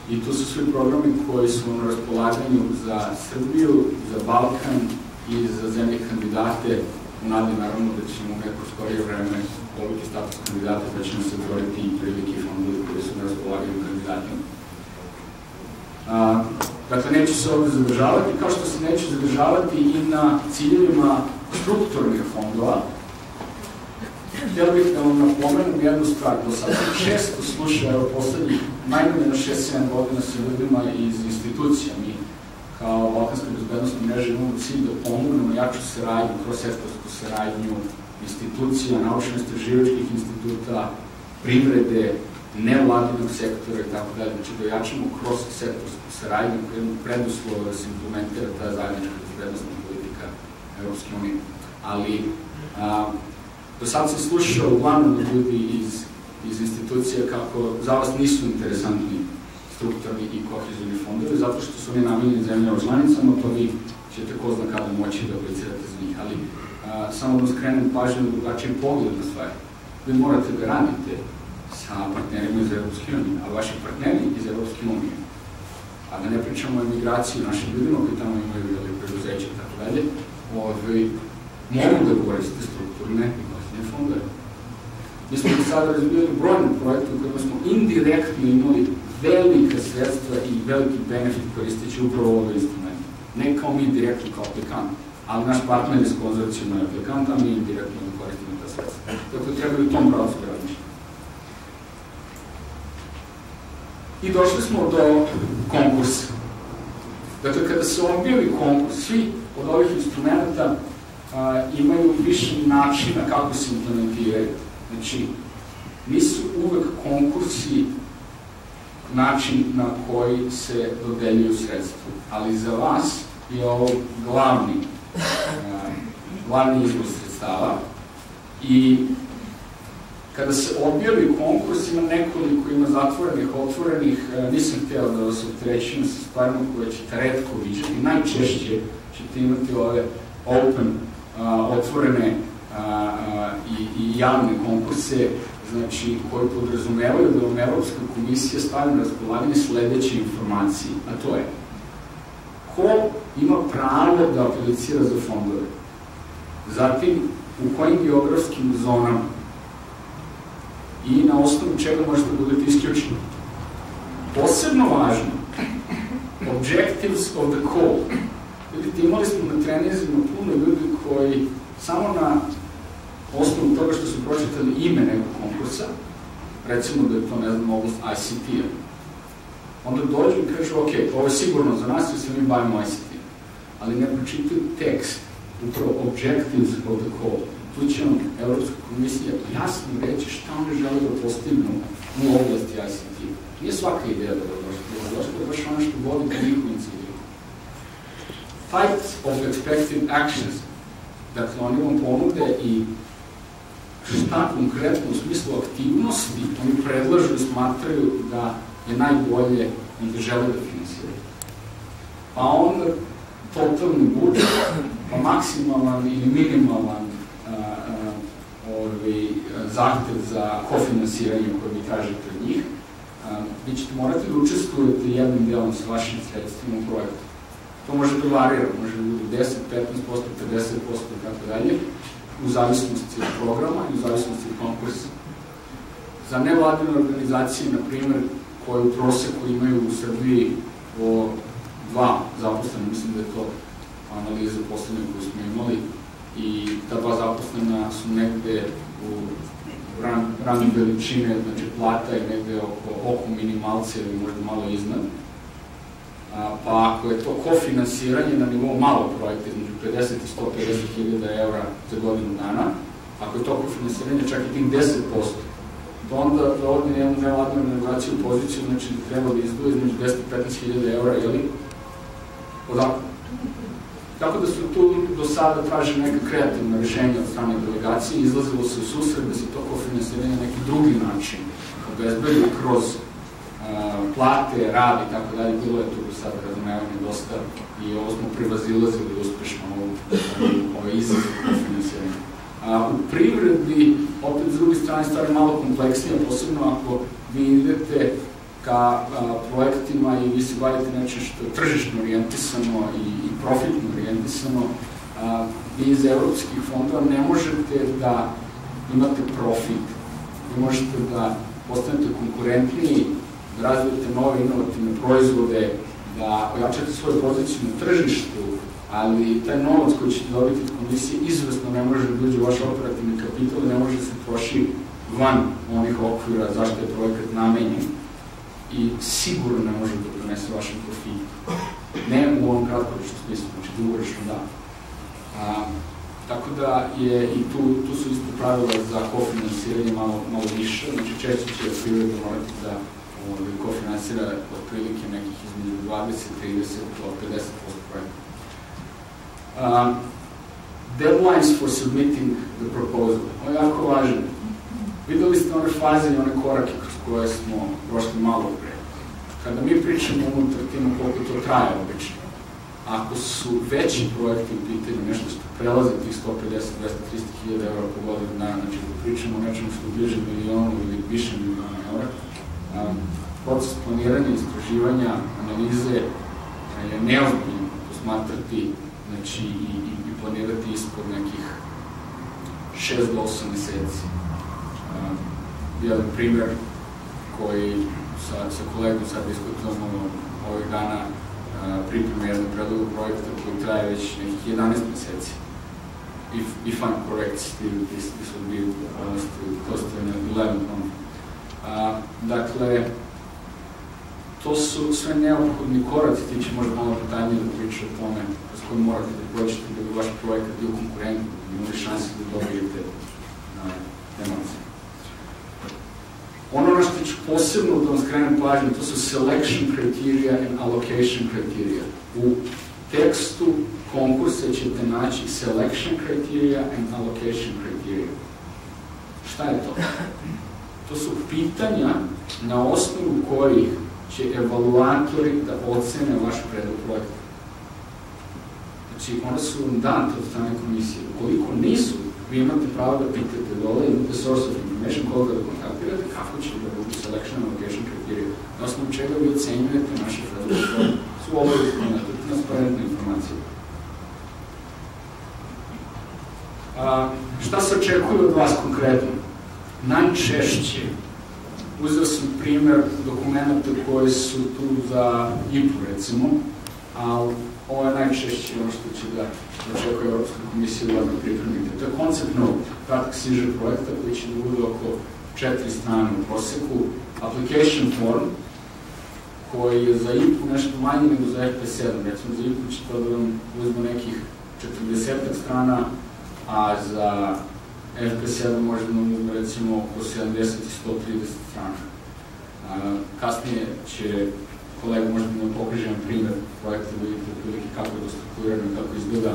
i tu su svi programi koji su na raspolaganju za Srbiju, za Balkan i za zemlje kandidate. U nadi naravno da ćemo u neko skorije vreme dobiti status kandidata, da ćemo se otvoriti i prilike fondovi koji su na raspolaganju kandidatima. Dakle, neću se ovdje zadržavati, kao što se neću zadržavati i na ciljevima strukturnih fondova. Htjela bih da vam napomenem jednu stvar. Do sada sam često slušao, poslednjih najmanje na 6-7 godina sa ljudima iz institucija. Mi kao Balkanska bezbednostna mreža imamo cilj da pomognemo jaču saradnju, kroz-sektorsku saradnju institucija, naučno-istraživačkih instituta, privrede, nevladinog sektora i tako dalje. Znači da jačamo kroz-sektorsku saradnju koja je preduslova da se implementira ta zajednička bezbednostna politika Evropske unije. Ali do sad sam slušao uglavnom ljudi iz institucija kako za vas nisu interesantni strukturni i kohezivni fondovi, zato što su oni namenjeni zemljama članicama, pa vi ćete ko zna kada moći da aplicirate za njih. Ali samo da skrenem pažnju na drugačiji pogled na stvari. Vi morate da radite sa partnerima iz Evropske unije, a vaši partneri iz Evropske unije, a da ne pričamo o emigraciji našim ljudima koji tamo imaju preduzeće i tako dalje, mogu da koriste strukturne i posljednje fondove. Mi smo sada razvijali brojne projekte u kojima smo indirektno imali velika sredstva i veliki benefit koristeći upravo ovo instrument. Ne kao mi direktno kao aplikant, ali naš partner iz konzorcijuma je aplikant, a mi indirektno da koristimo ta sredstva. Dakle, treba i u tom pravcu da razmišljamo. I došli smo do konkursa. Dakle, kada se objavi konkurs, svi od ovih instrumenta imaju više načina kako se implementiraju. Znači, nisu uvek konkursi način na koji se dodeljuju sredstva, ali za vas je ovo glavni izvor sredstava i kada se objavi konkurs ima nekoliko, ima zatvorenih, otvorenih, nisam htjela da vas opterećujem sa stvarima koje ćete retko viđati, najčešće ćete imati ove open, otvorene i javne konkurse, znači, koji podrazumevaju da vam Evropska komisija stavlja na raspolaganje sledeće informacije, a to je ko ima pravo da aplicira za fondove, zatim u kojim geografskim zonama i na osnovu čega možete budete isključeni. Posebno važno, objectives of the call. Vidite, imali smo na treninzima puno ljudi koji samo na osnovu toga što su pročitali ime nekog konkursa, recimo da je to, ne znam, oblast ICT-a, onda dođu i kažu, ok, ovo je sigurno za nas jer se mi bavimo ICT-a, ali ne pročitaju tekst, upravo objectives of the call. Tu će vam Evropska komisija jasno reći šta oni žele da postignu u oblasti ICT-a. Nije svaka ideja da došla, da baš ono što vodi ka njihovu inicijativu. Types of expected actions. Dakle, oni vam ponude i šta konkretno u smislu aktivnosti oni predlažu i smatraju da je najbolje i da žele da finansiraju. Pa onda totalni budžet, pa maksimalan ili minimalan zahtev za kofinansiranje koje vi tražite od njih, vi ćete morati da učestvujete jednim delom sa vašim sredstvima u projektu. To može da varira, može da bude 10, 15%, 50% i tako dalje, u zavisnosti od programa i u zavisnosti od konkursa. Za nevladine organizacije, na primjer, koje u proseku imaju u Srbiji o 2 zaposlena, mislim da je to analiza poslednje koju smo imali, i ta 2 zaposlena su negde u rangu veličine, znači plata je negde oko minimalce ili možda malo iznad. Pa ako je to kofinansiranje na nivou malog projekta, između 50 i 150 hiljada evra za godinu dana, ako je to kofinansiranje čak i tih 10%, to onda dovodi jednu nevladnu organizaciju u poziciju, znači da treba da izdvoji između 10 i 15 hiljada evra, jeli? Odakle? Tako da su tu do sada tražili neka kreativna rešenja od strane delegacije, izlazilo se u susret da se to kofinansiranje na neki drugi način obezbedi kroz plate, rad i tako dalje, bilo je tu do sada razumevanje dosta i ovo smo prevazilazili uspešno ove izazove kofinansiranja. U privredi, opet s druge strane, stvari malo kompleksnije, posebno ako vi idete ka projektima i vi se bavite nečem što je tržišno orijentisano i profitno orijentisano, vi iz evropskih fondova ne možete da imate profit, vi možete da postanete konkurentniji, da razvijete nove inovativne proizvode, da ojačate svoju poziciju na tržištu, ali taj novac koji ćete dobiti od komisije izvesno ne može da dođe u vaš operativni kapital i ne može da se troši van onih okvira zašto je projekat namenjen i sigurno ne može da prenese vašem profitu. Ne u ovom kratkoročnom smislu, znači dugoročno da. Tako da je i tu su isto pravila za kofinansiranje malo više, znači češće će privreda morati da kofinansira otprilike nekih između 20, 30 do 50% projekta. Deadlines for submitting the proposal. Ovo je jako važno. Videli ste one faze i one korake kroz koje smo prošli malo pre. Kada mi pričamo unutar tima koliko to traje obično, ako su veći projekti u pitanju, nešto što prelazi tih 150, 200, 300 hiljada eura po godinu dana. Znači, pričamo o nečemu što je bliže milionu ili više miliona eura. Proces planiranja, istraživanja, analize je neozbiljno posmatrati, znači, i planirati ispod nekih 6 do 8 meseci. Jedan primer koji sa kolegom sad diskutujemo ovih dana pripreme jednog predloga projekta koji traje već nekih 11 meseci. If I'm correct, still this will be close to 11 months. Dakle, to su sve neophodni koraci, ti će možda malo detaljnije da priča o tome s kojim morate da pođete da bi vaš projekat bio konkurentni, da imali šanse da dobijete demonce. Ono na što ću posebno da vam skrenem pažnju, to su selection criteria and allocation criteria. U tekstu konkursa ćete naći selection criteria and allocation criteria. Šta je to? To su pitanja na osnovu kojih će evaluatori da ocene vaš predlog projekta. Znači, one su vam date od strane komisije. Ukoliko nisu, vi imate pravo da pitate dole, imate source of information, koga da kontaktirate, kako će da budu selection and allocation criteria, na osnovu čega vi ocenjujete naše predloge projekta. Su obavezne, transparentne informacije. Šta se očekuje od vas konkretno? Najčešće, uzeo sam primer dokumenta koji su tu za IPU, recimo, ali ovo je najčešće ono što će da očekuje Evropska komisija da pripremite. To je concept note, kratak sižet projekta koji će da bude oko 4 strane u proseku, application form, koji je za IPU nešto manje nego za FP7. Recimo, za IPU će to da vam uzme nekih 40 strana, a za FP7 može da vam uzme recimo oko 70 i 130 strana. Kasnije će kolega možda da nam pokaže jedan primer projekta da vidite otprilike kako je to strukturirano, kako izgleda.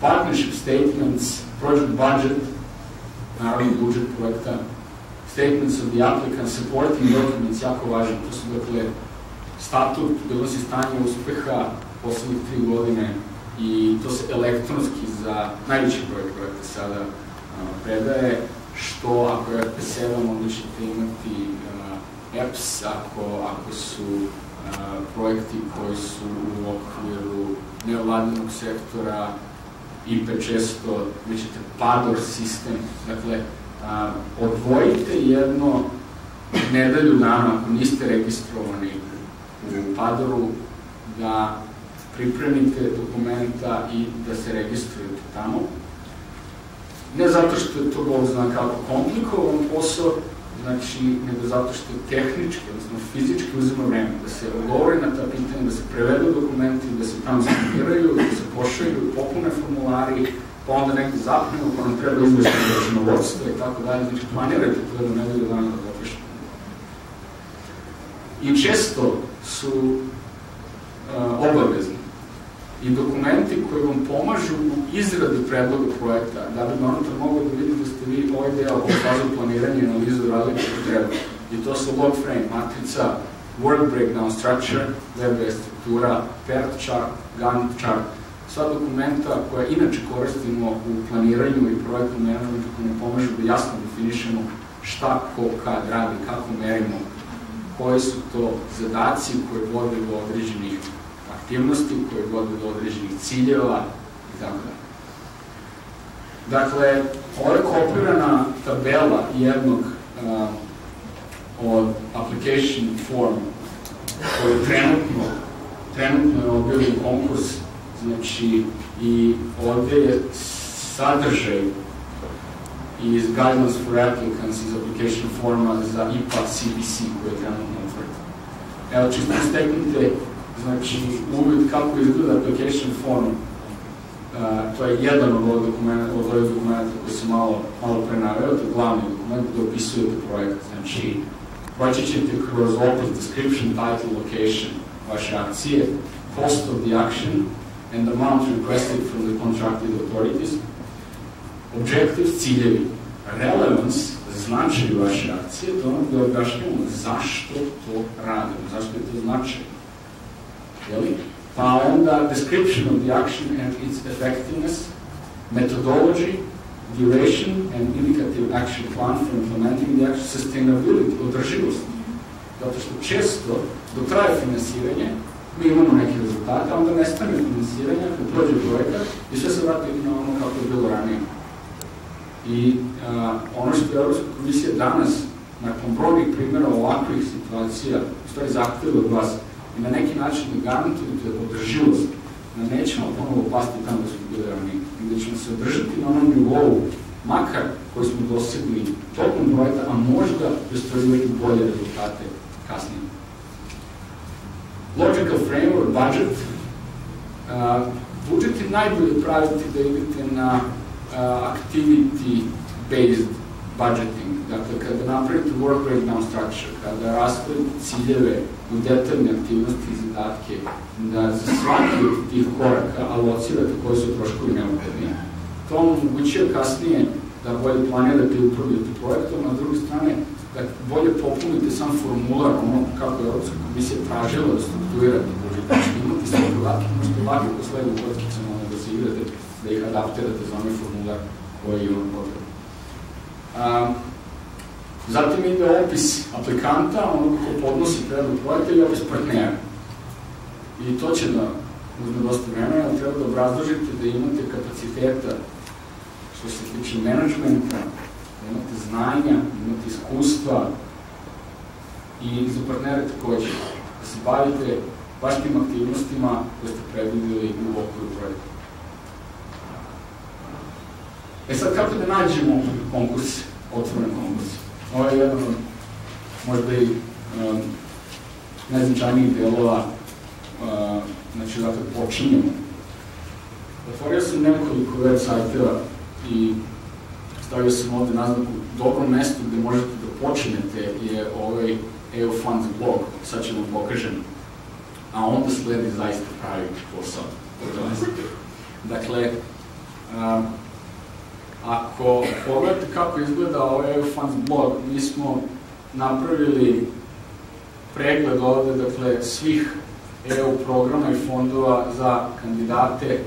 Partnership statements, project budget, naravno budžet projekta, statements of the applicant, supporting documents, jako važno. To su, dakle, statut, bilansi stanja uspeha poslednjih 3 godine i to se elektronski za najveći broj projekta sada predaje, što ako je FP7, onda ćete imati EPS, ako su projekti koji su u okviru nevladinog sektora, IP600, vi ćete PADOR sistem. Dakle, odvojite jedno nedelju dana, ako niste registrovani u PADOR-u, da pripremite dokumenta i da se registrujete tamo. Ne zato što je to Bog zna kako komplikovan posao, znači, nego zato što je tehnički, odnosno fizički uzima vreme, da se odgovori na ta pitanja, da se prevedu dokumenti, da se tamo skeniraju, da se pošalju, popune formulari, pa onda negde zapnemo, pa nam treba izveštaj računovodstva i tako dalje. Znači, planirajte to jedno nedelju dana da dopišete. I često su obavezni i dokumenti koji vam pomažu u izradi predloga projekta, da bi monitor mogao da vidi da ste vi ovaj deo u fazu planiranja i analizu radili kako treba. I to su log frame, matrica, work breakdown structure, web struktura, PERT chart, Gantt chart, sva dokumenta koja inače koristimo u planiranju i projektnom managementu koji nam pomažu da jasno definišemo šta, ko, kad radi, kako merimo, koji su to zadaci koji vode do određenih aktivnosti, koje vode do određenih ciljeva i tako da. Dakle, ovo je kopirana tabela jednog od application form koji je trenutno je objavljen konkurs, znači i ovde je sadržaj iz Guidelines for Applicants iz application forma za IPA CBC koji je trenutno otvoren. Evo, čisto steknite znači uvid kako izgleda application form, to je jedan od ovih dokumenta koji se malo pre naveo, to je glavni dokument gde opisujete projekt. Znači, proći ćete kroz opis, description, title, location vaše akcije, cost of the action, and amount requested from the contracted authorities, objectives, ciljevi, relevance, značaj vaše akcije, to ono gde objašnjamo zašto to radimo, zašto je to značaj. Pa onda description of the action and its effectiveness, methodology, duration, and indicative action plan for implementing the action sustainability, održivost. Zato što često, dok traje finansiranje, mi imamo neke rezultate, a onda nestane finansiranja, kad prođe projekat i sve se vrati na ono kako je bilo ranije. I ono što je Evropska komisija danas, nakon brojnih primjera ovakvih situacija, u stvari zahtjeva od vas i na neki način da garantujete održivost, da nećemo ponovo pasti tamo da smo bili ranije, gde ćemo se održati na onom nivou, makar koji smo dosegli tokom projekta, a možda ostvarivati bolje rezultate kasnije. Logical framework, budget. Budžet je najbolje praviti da idete na activity-based budgeting. Dakle, kada napravite work breakdown structure, kada rastavite ciljeve u detaljne aktivnosti i zadatke, da za svaki od tih koraka alocirate koji su troškovi neophodni. To vam omogućuje kasnije da bolje planirate i upravljate projektom, a s druge strane da bolje popunite sam formular, ono kako je Evropska komisija tražila da strukturirate budžet. Znači, imate sve podatke, možete lako ko sledu u kotkicama da se igrate, da ih adaptirate za onaj formular koji je vam potrebno. Zatim ide opis aplikanta, onoga ko podnosi predlog projekta i opis partnera. I to će da uzme dosta vremena, ali treba da obrazložite da imate kapaciteta što se tiče menadžmenta, da imate znanja, da imate iskustva i za partnere takođe, da se bavite baš tim aktivnostima koje ste predvideli u okviru projekta. Sad, kako da nađemo konkurse, otvorene konkurse? Ovo je jedan od možda i najznačajnijih delova, znači zato počinjemo. Otvorio sam nekoliko web sajteva i stavio sam ovde naznaku. Dobro mesto gde možete da počinete je ovaj EU Funds blog, sad ćemo pokažem, a onda sledi zaista pravi posao. Dakle, ako pogledate kako izgleda ovaj EU Funds blog, mi smo napravili pregled ovde, dakle, svih EU programa i fondova za kandidate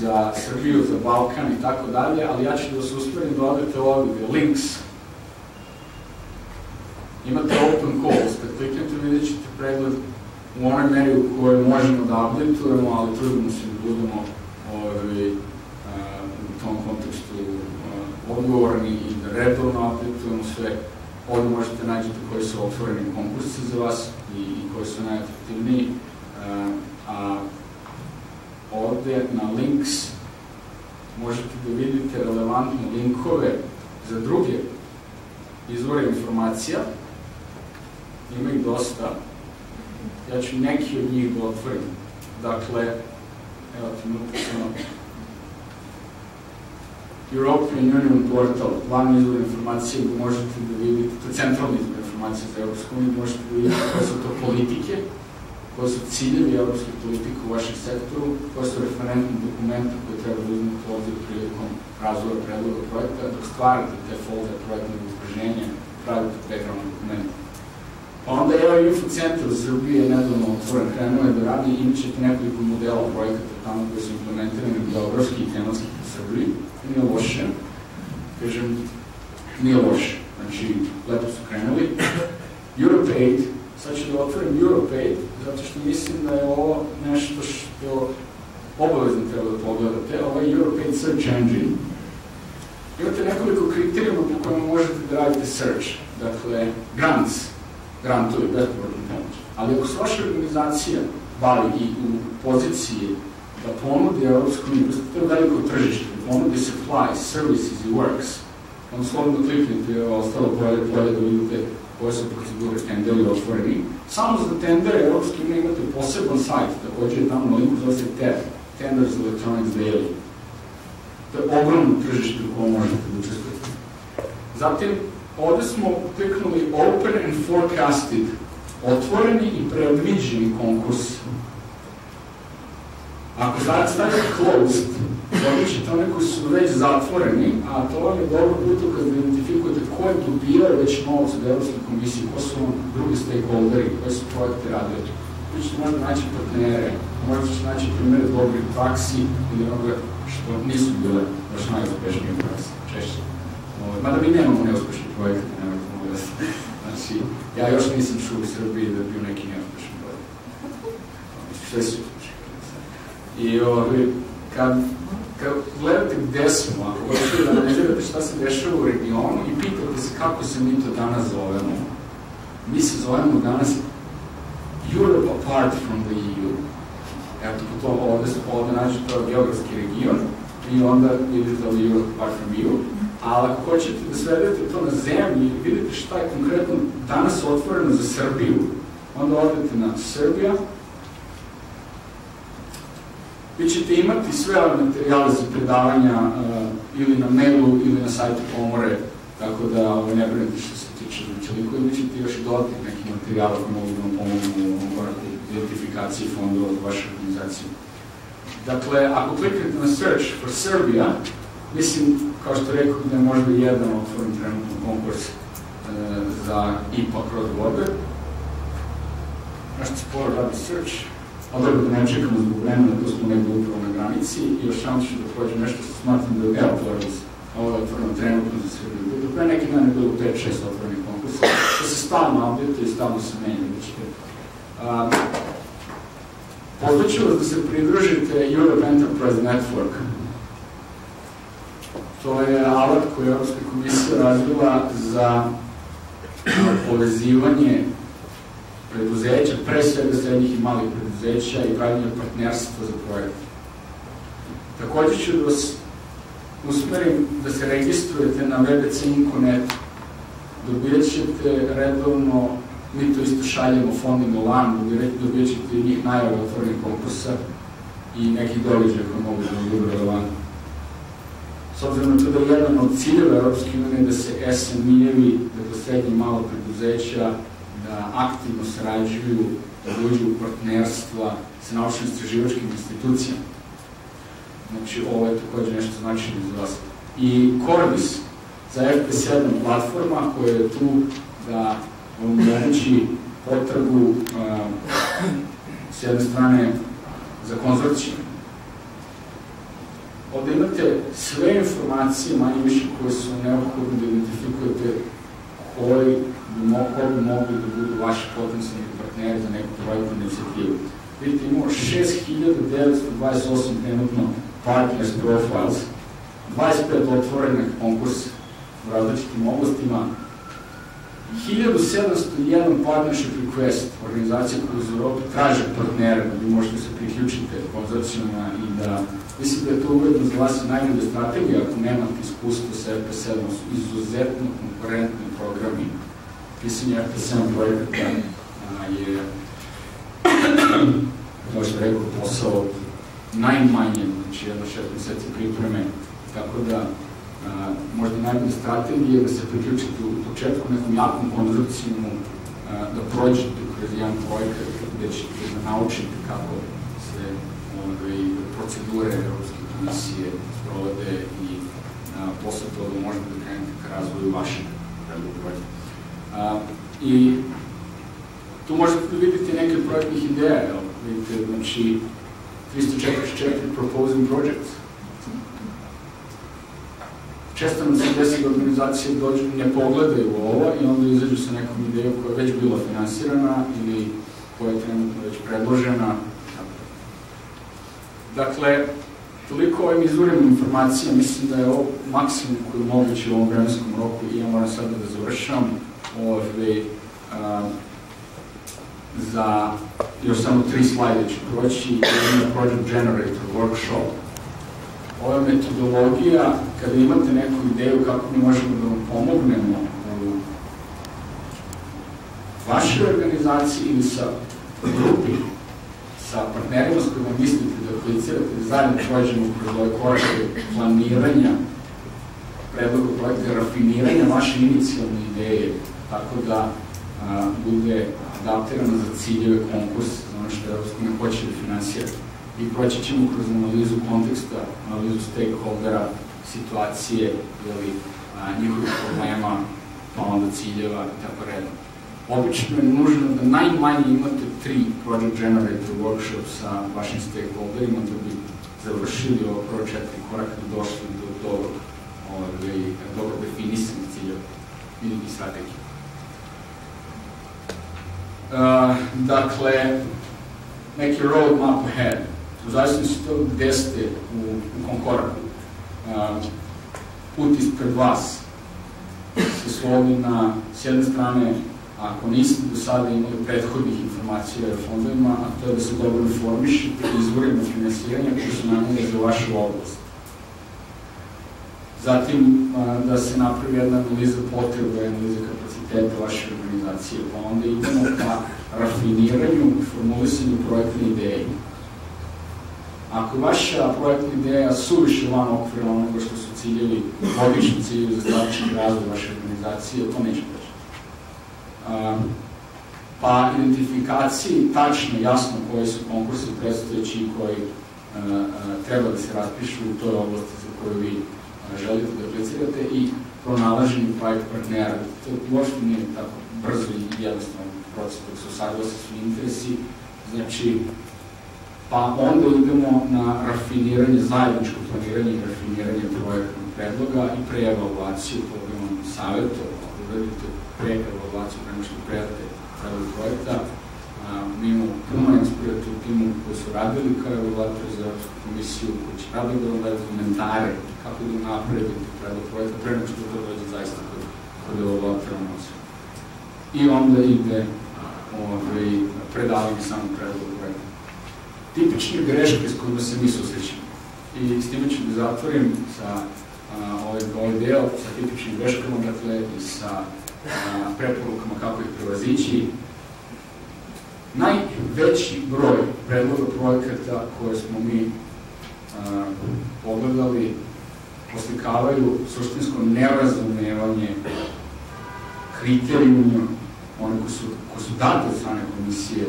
za Srbiju, za Balkan i tako dalje, ali ja ću da vas usmerim da odete ovde, links. Imate open calls, kad kliknete vidjet ćete pregled u onoj meri u kojoj možemo da updateujemo, ali trudimo se da budemo u tom kontekstu odgovorni i da redovno updateujemo sve. Ovdje možete nađete koji su otvoreni konkursi za vas i koji su najatraktivniji. A ovde na links možete da vidite relevantne linkove za druge izvore informacija. Ima ih dosta. Ja ću neki od njih da otvorim. Dakle, evo trenutak samo. European Union Portal, glavni izvor informacije gde možete da vidite, to je centralni izvor informacije za Evropsku uniju, možete da vidite koje su to politike, koje su ciljevi evropske politike u vašem sektoru, koje su referentni dokumenti koje treba da uzmete ovdje prilikom razvoja predloga projekta, dok stvarate te folder projektnog izraženja, pravite background dokumenta. Onda je ovaj info centar u Srbiji je nedavno otvoren, krenuo je da radi i imat ćete nekoliko modela projekata tamo koje su implementirani geografski i tematski u Srbiji. Nije loše, kažem, nije loše, znači lepo su krenuli. EuropeAid, sad ću da otvorim EuropeAid, zato što mislim da je ovo nešto što obavezno treba da pogledate, ovo je EuropeAid Search Engine. Imate nekoliko kriterijuma po kojima možete da radite search, dakle, grantovi, bespovratna pomoć. Ali ako se vaša organizacija bavi i u poziciji da ponudi Evropsku uniju, to je veliko tržište, da ponudi supplies, services i works, onda slobodno kliknite i ostalo polje da vidite koje su procedure tenderi otvoreni. Samo za tendere Evropske unije imate poseban sajt, takođe je tamo na linku zove se TED, Tenders Electronics Daily. To je ogromno tržište u kojem možete da učestvujete. Zatim, ovde smo kliknuli Open and Forecasted, otvoreni i predviđeni konkursi. Ako stavite Closed, dobit ćete one koji su već zatvoreni, a to vam je dobro puto kad identifikujete ko je dobijao već novac od Evropske komisije, ko su vam drugi stakeholderi, koji su projekte radili. Vi ćete možda naći partnere, možda ćete naći primere dobrih praksi ili onoga što nisu bile baš najuspešnije praksi, češće. Mada mi nemamo neuspešni projekte, nemamo da se... Znači, ja još nisam čuo u Srbiji da je bio neki neuspešan projekt. Sve su uspešni. I kad gledate gde smo, ako hoćete da analizirate šta se dešava u regionu i pitate se kako se mi to danas zovemo, mi se zovemo danas Europe apart from the EU. Eto, ovde nađete geografski region i onda vidite ovdje Europe apart from EU. Ali ako hoćete da svedete to na zemlji i vidite šta je konkretno danas otvoreno za Srbiju, onda odete na Srbija. Vi ćete imati sve ove materijale za predavanja ili na mailu ili na sajtu komore, tako da ne brinete što se tiče učenika, ili ćete još i dodatnih nekih materijala koji mogu da vam pomognu u koraku identifikaciji fondova za vašu organizaciju. Dakle, ako kliknete na Search for Serbia, mislim, kao što rekao, da je možda jedan otvoren trenutno konkurs za IPA kroz vode. Nešto sporo radi Search, ali dobro da ne čekamo zbog vremena, tu smo negdje upravo na granici i još samo ću da prođem nešto što smatram da je otvoreno. Ovo je otvoreno trenutno za Srbiju. Pre neki dan je bilo 5-6 otvorenih konkursa, da se stalno update i stalno se menja. Pozvaću vas da se pridružite Europe Enterprise Network. To je alat koji je Evropska komisija razvila za povezivanje preduzeća, pre svega srednjih i malih preduzeća i pravljanje partnerstva za projekte. Također ću da vas usmerim da se registrujete na www.inco.net. Dobijat ćete redovno, mi to isto šaljemo fondima LAN, dobijat ćete njih najave otvorenih konkursa i nekih događaja koji mogu da budu relevantni. S obzirom na to da je jedan od ciljeva Evropske unije da se SME-evi, dakle srednje i malo preduzeća, da aktivno sarađuju, da uđu u partnerstva sa naučno-istraživačkim institucijama. Znači, ovo je također nešto značajno za vas. I Corbis za FP7 platforma koja je tu da omogući potragu s jedne strane za konzorcijom. Ovde imate sve informacije, manje više, koje su neophodne da identifikujete koji bi mogli da budu vaši potencijalni partneri za neku projektnu inicijativu. Vidite, imamo 6928 trenutno partners profiles, 25 otvorenih konkursa u različitim oblastima, 1701 partnership request, organizacija koja iz Europe traže partnere da vi možete se priključiti konzorcijama i da mislim da je to uvedno za vas i najbolje strategije ako nemate iskustvo sa FP7, su izuzetno konkurentni programi. Pisanje FP7 projekata je, kao što rekao, posao najmanje, znači jedno 6 meseci pripreme, tako da možda najbolje strategije da se priključite u početku nekom jakom konzorcijumu, da prođete kroz jedan projekat gde ćete da naučite kako se procedure Evropske komisije sprovode i posle toga možete da krenete ka razvoju vašeg projekta. I tu možete da vidite neke projektnih ideja, vidite, znači 344 proposing projects. Često nam se desi da organizacije ne pogledaju ovo i onda izađu sa nekom idejom koja je već bila finansirana ili koja je trenutno već predložena. Dakle, toliko ovim izvorima informacija, mislim da je ovo maksimum koji je moguće u ovom vremenskom roku i ja moram sada da završam za još samo 3 slajde ću proći i na Project Generator workshop. Ova je metodologija, kada imate neku ideju kako mi možemo da vam pomognemo u vašoj organizaciji ili sa grupi, sa partnerima s kojima mislite da aplicirate, da zajedno prođemo kroz ove korake planiranja, predloga projekta, rafiniranja vaše inicijalne ideje, tako da bude adaptirano za ciljeve konkursa, za ono što Evropska unija hoće da finansira. I proći ćemo kroz analizu konteksta, analizu stakeholdera, situacije ili njihovih problema, pa onda ciljeva i tako redom. obično je nužno da najmanje imate 3 project generator workshop sa vašim stakeholderima da bi završili ovo prvo 4 koraka i došli do dobro definisanih ciljeva i strategije. Dakle, neki roadmap ahead. U zavisnosti to gde ste u kom koraku. Put ispred vas se svodi na, s jedne strane, ako niste do sada imali prethodnih informacija o fondovima, a to je da se dobro informišete izvorima finansiranja koji su namenjeni za vašu oblast. Zatim, da se napravi jedna analiza potreba, analiza kapaciteta vaše organizacije, pa onda idemo ka rafiniranju i formulisanju projektne ideje. Ako je vaša projektna ideja suviše van okvira onoga što su ciljevi, logični ciljevi za strateški razvoj vaše organizacije, to neće proći. Pa identifikaciji tačno, jasno koji su konkursi predstojeći i koji treba da se raspišu u toj oblasti za koju vi želite da aplicirate i pronalaženju projekt partnera. To uopšte nije tako brzo i jednostavno proces dok se usaglase svi interesi. Znači, pa onda idemo na rafiniranje, zajedničko planiranje i rafiniranje projektnog predloga i preevaluaciju, koga vam savjeto, ako uradite preevaluaciju prema što predate predlog projekta. Mi imamo puno eksperata u timu koji su radili kao evaluatori za Evropsku komisiju, koji će raditi da vam daju komentare kako da napredite predlog projekta, pre nego što to dođe zaista kod evaluatora nosi. I onda ide predavanje samog predloga projekta. Tipične greške s kojima se mi susrećemo. I s time ću da zatvorim sa ovaj deo sa tipičnim greškama, dakle i sa preporukama kako ih prevazići. Najveći broj predloga projekata koje smo mi pogledali oslikavaju suštinsko nerazumevanje kriterijuma one koji su date od strane komisije,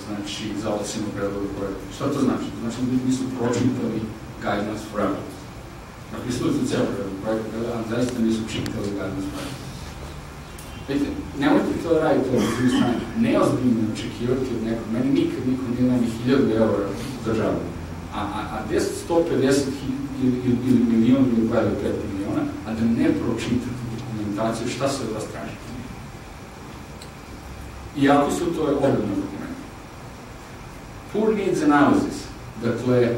znači za ocenu predloga projekta. Šta to znači? Znači da nisu pročitali guidelines for applicants. Napisali su ceo predlog projekta, a zaista nisu čitali guidelines for applicants. Vidite, nemojte to da radite od druge strane. Neozbiljno očekivati od nekog. Meni nikad niko nije dao ni 1000 € za džabu. A 150 ili milion ili 2 ili 5 miliona, a da ne pročitate dokumentaciju šta se od vas traži. Iako su to odredno dokumenti. Poor needs analysis. Dakle,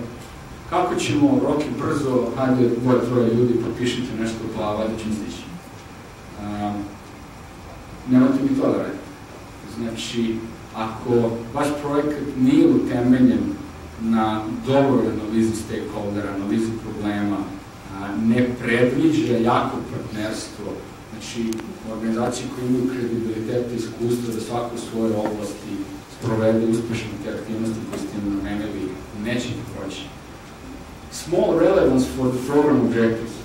kako ćemo roki brzo, hajde 2-3 ljudi, potpišite nešto, pa valjda ćemo stići. Nemojte mi to da radite. Znači, ako vaš projekat nije utemeljen na dobroj analizi stakeholdera, analizi problema, ne predviđa jako partnerstvo, znači organizacije koje imaju kredibilitet i iskustvo da svako u svojoj oblasti sprovede uspešno te aktivnosti koje ste im namenili, neće ih proći. Small relevance for the program objectives.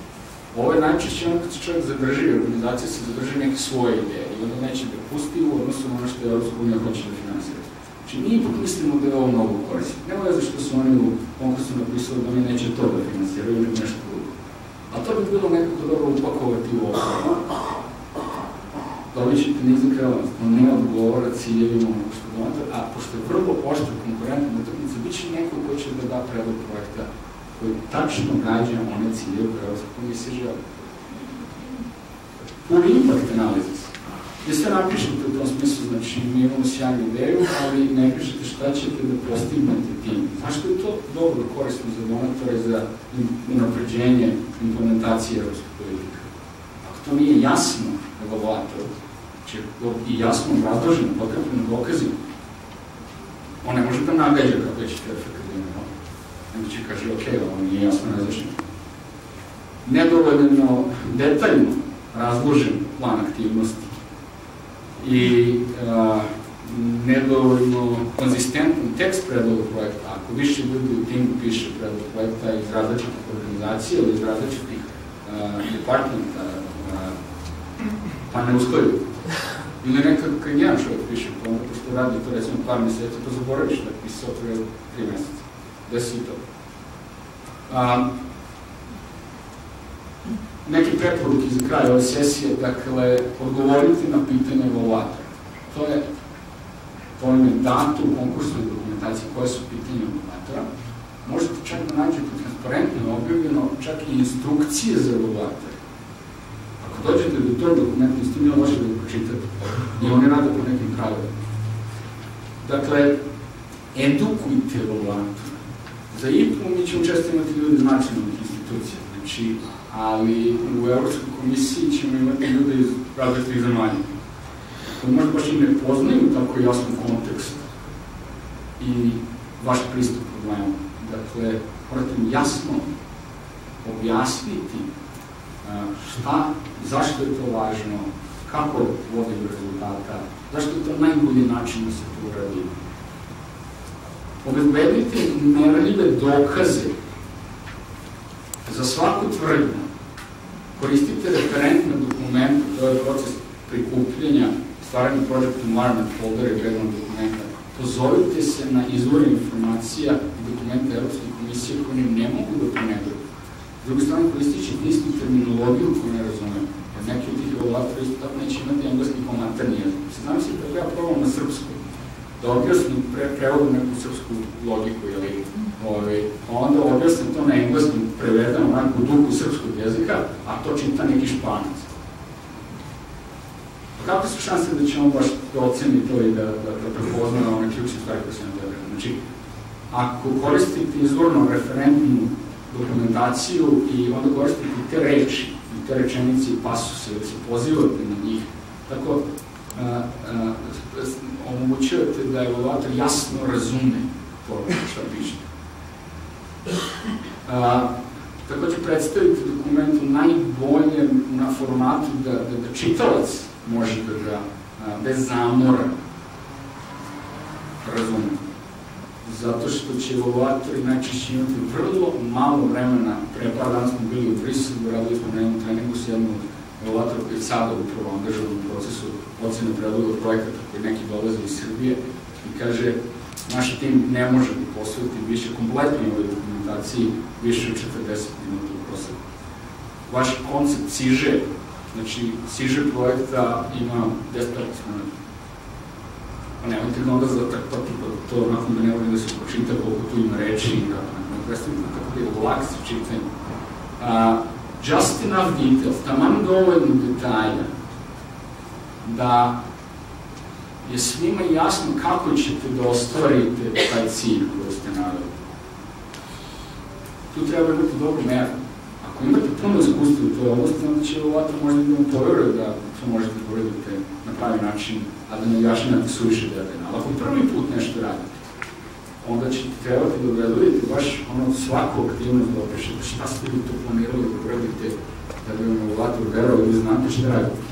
Ovo je najčešće ono kad se čovjek zadrži, organizacija se zadrži neke svoje ideje i onda neće da pusti u odnosu na ono što je Evropska unija hoće da finansira. Znači, mi ipak mislimo da je ovo mnogo korisno. Nema veze što su oni u konkursu napisali da oni neće to da finansiraju ili nešto drugo. A to bi bilo nekako dobro upakovati u ovo. Dobit ćete nizak relevans, on ne odgovora ciljevima onog što donate, a pošto je vrlo oštra konkurentna utakmica, bit će neko ko će da da predlog projekta koji tačno gađa one cilje koje Evropska komisija želi. Poor impact analysis. Vi sve napišete u tom smislu, znači mi imamo sjajnu ideju, ali ne pišete šta ćete da postignete tim. Zašto je to dobro korisno za donatore, za unapređenje implementacije evropske politike? Ako to nije jasno evaluatoru, i jasno obrazloženo, potrebno dokazima, on ne može da nagađa kako ćete efekt da ima. Nego će kaže, ok, ovo nije jasno različeno. Nedovoljno detaljno razložen plan aktivnosti i nedovoljno konzistentan tekst predloga projekta. Ako više ljudi u timu piše predlog projekta iz različitih organizacija ili iz različitih departmenta, pa ne usklaju. Ili nekako kad jedan čovjek piše, pa onda pošto radi to recimo par mjeseci, pa zaboraviš da je pisao pre 3 mjeseca. Desi i to. Neki preporuki za kraj ove sesije, dakle, odgovoriti na pitanje evaluatora. to vam je dato u konkursnoj dokumentaciji koje su pitanje evaluatora. Možete čak da nađete transparentno objavljeno čak i instrukcije za evaluatore. Ako dođete do tog dokumenta, isto nije loše da ga pročitate. I oni rade po nekim pravilima. Dakle, edukujte evaluatora. Za IPU mi ćemo često imati ljudi iz nacionalnih institucija, znači, ali u Evropskoj komisiji ćemo imati ljude iz različitih zemalja, koji možda baš i ne poznaju tako jasno kontekst i vaš pristup problemu. Dakle, morate im jasno objasniti zašto je to važno, kako vodi do rezultata, zašto je to najbolji način da se to uradi. Obezbedite merljive dokaze za svaku tvrdnju. Koristite referentne dokumente, to je proces prikupljanja, stvaranja project environment foldera i gledanog dokumenta. Pozovite se na izvore informacija i dokumenta Evropske komisije koji ne mogu da ponegaju. S druge strane, koristit ćete istu terminologiju koju ne razumem, jer neki od tih evaluatora isto tako neće imati engleski komentarni jezik. Znam se da ja probam na srpsku, da objasnim prevodu neku srpsku logiku, onda objasnim to na engleskom, prevedam onako u duhu srpskog jezika, a to čita neki Španac. Kako su šanse da će on baš da oceni to i da prepozna one ključne stvari koje se nam debaju? Znači, ako koristite izvorno referentnu dokumentaciju i onda koristite te reči, i te rečenice i pasuse, da se pozivate na njih, tako omogućujete da evaluator jasno razume to što pišete. Takođe predstavite dokument u najboljem na formatu da čitalac može da ga bez zamora razume. Zato što će evaluatori najčešće imati vrlo malo vremena. Pre par dana smo bili u Briselu, radili smo na jednom treningu s jednom evaluatora koji je sada upravo angažovan u procesu ocene predloga projekata koji neki dolaze iz Srbije i kaže, naš tim ne može da posveti više kompletno ovoj dokumentaciji više od 40 minuta u proseku. Vaš koncept siže, znači siže projekta ima 10-15 minuta. Pa nemojte ga onda zatrpati, to onako da ne volim da se pročita koliko tu ima reči i tako nekako. Predstavite tako da je lakse čitanje. Just enough details, taman dovoljno detalja da je svima jasno kako ćete da ostvarite taj cilj koji ste naveli. Tu treba imati dobru meru. Ako imate puno iskustva u toj oblasti, onda će evaluator možda da vam poveruje da to možete da uradite na pravi način, a da ne objašnjavate suviše detaljno. Ali ako prvi put nešto radite, onda ćete trebati da obradujete baš svaku aktivnost da opišete šta ste vi to planirali da uradite, da bi vam evaluator verovao i znate šta radite.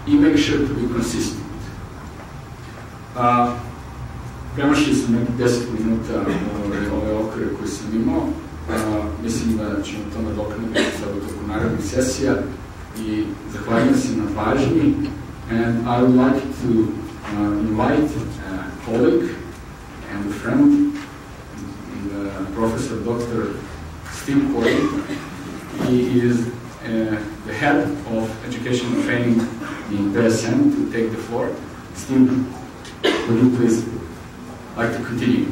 I make sure to be consistent. Premašili sam nekih 10 minuta ove okvire koje sam imao. Mislim da ćemo tome dokrenuti sad u toku narednih sesija i zahvaljujem se na pažnji. And I would like to invite a colleague and a friend, Professor Dr. Steve Corey. He is the head of education and training in BSN to take the floor. Steve, would you please like to continue?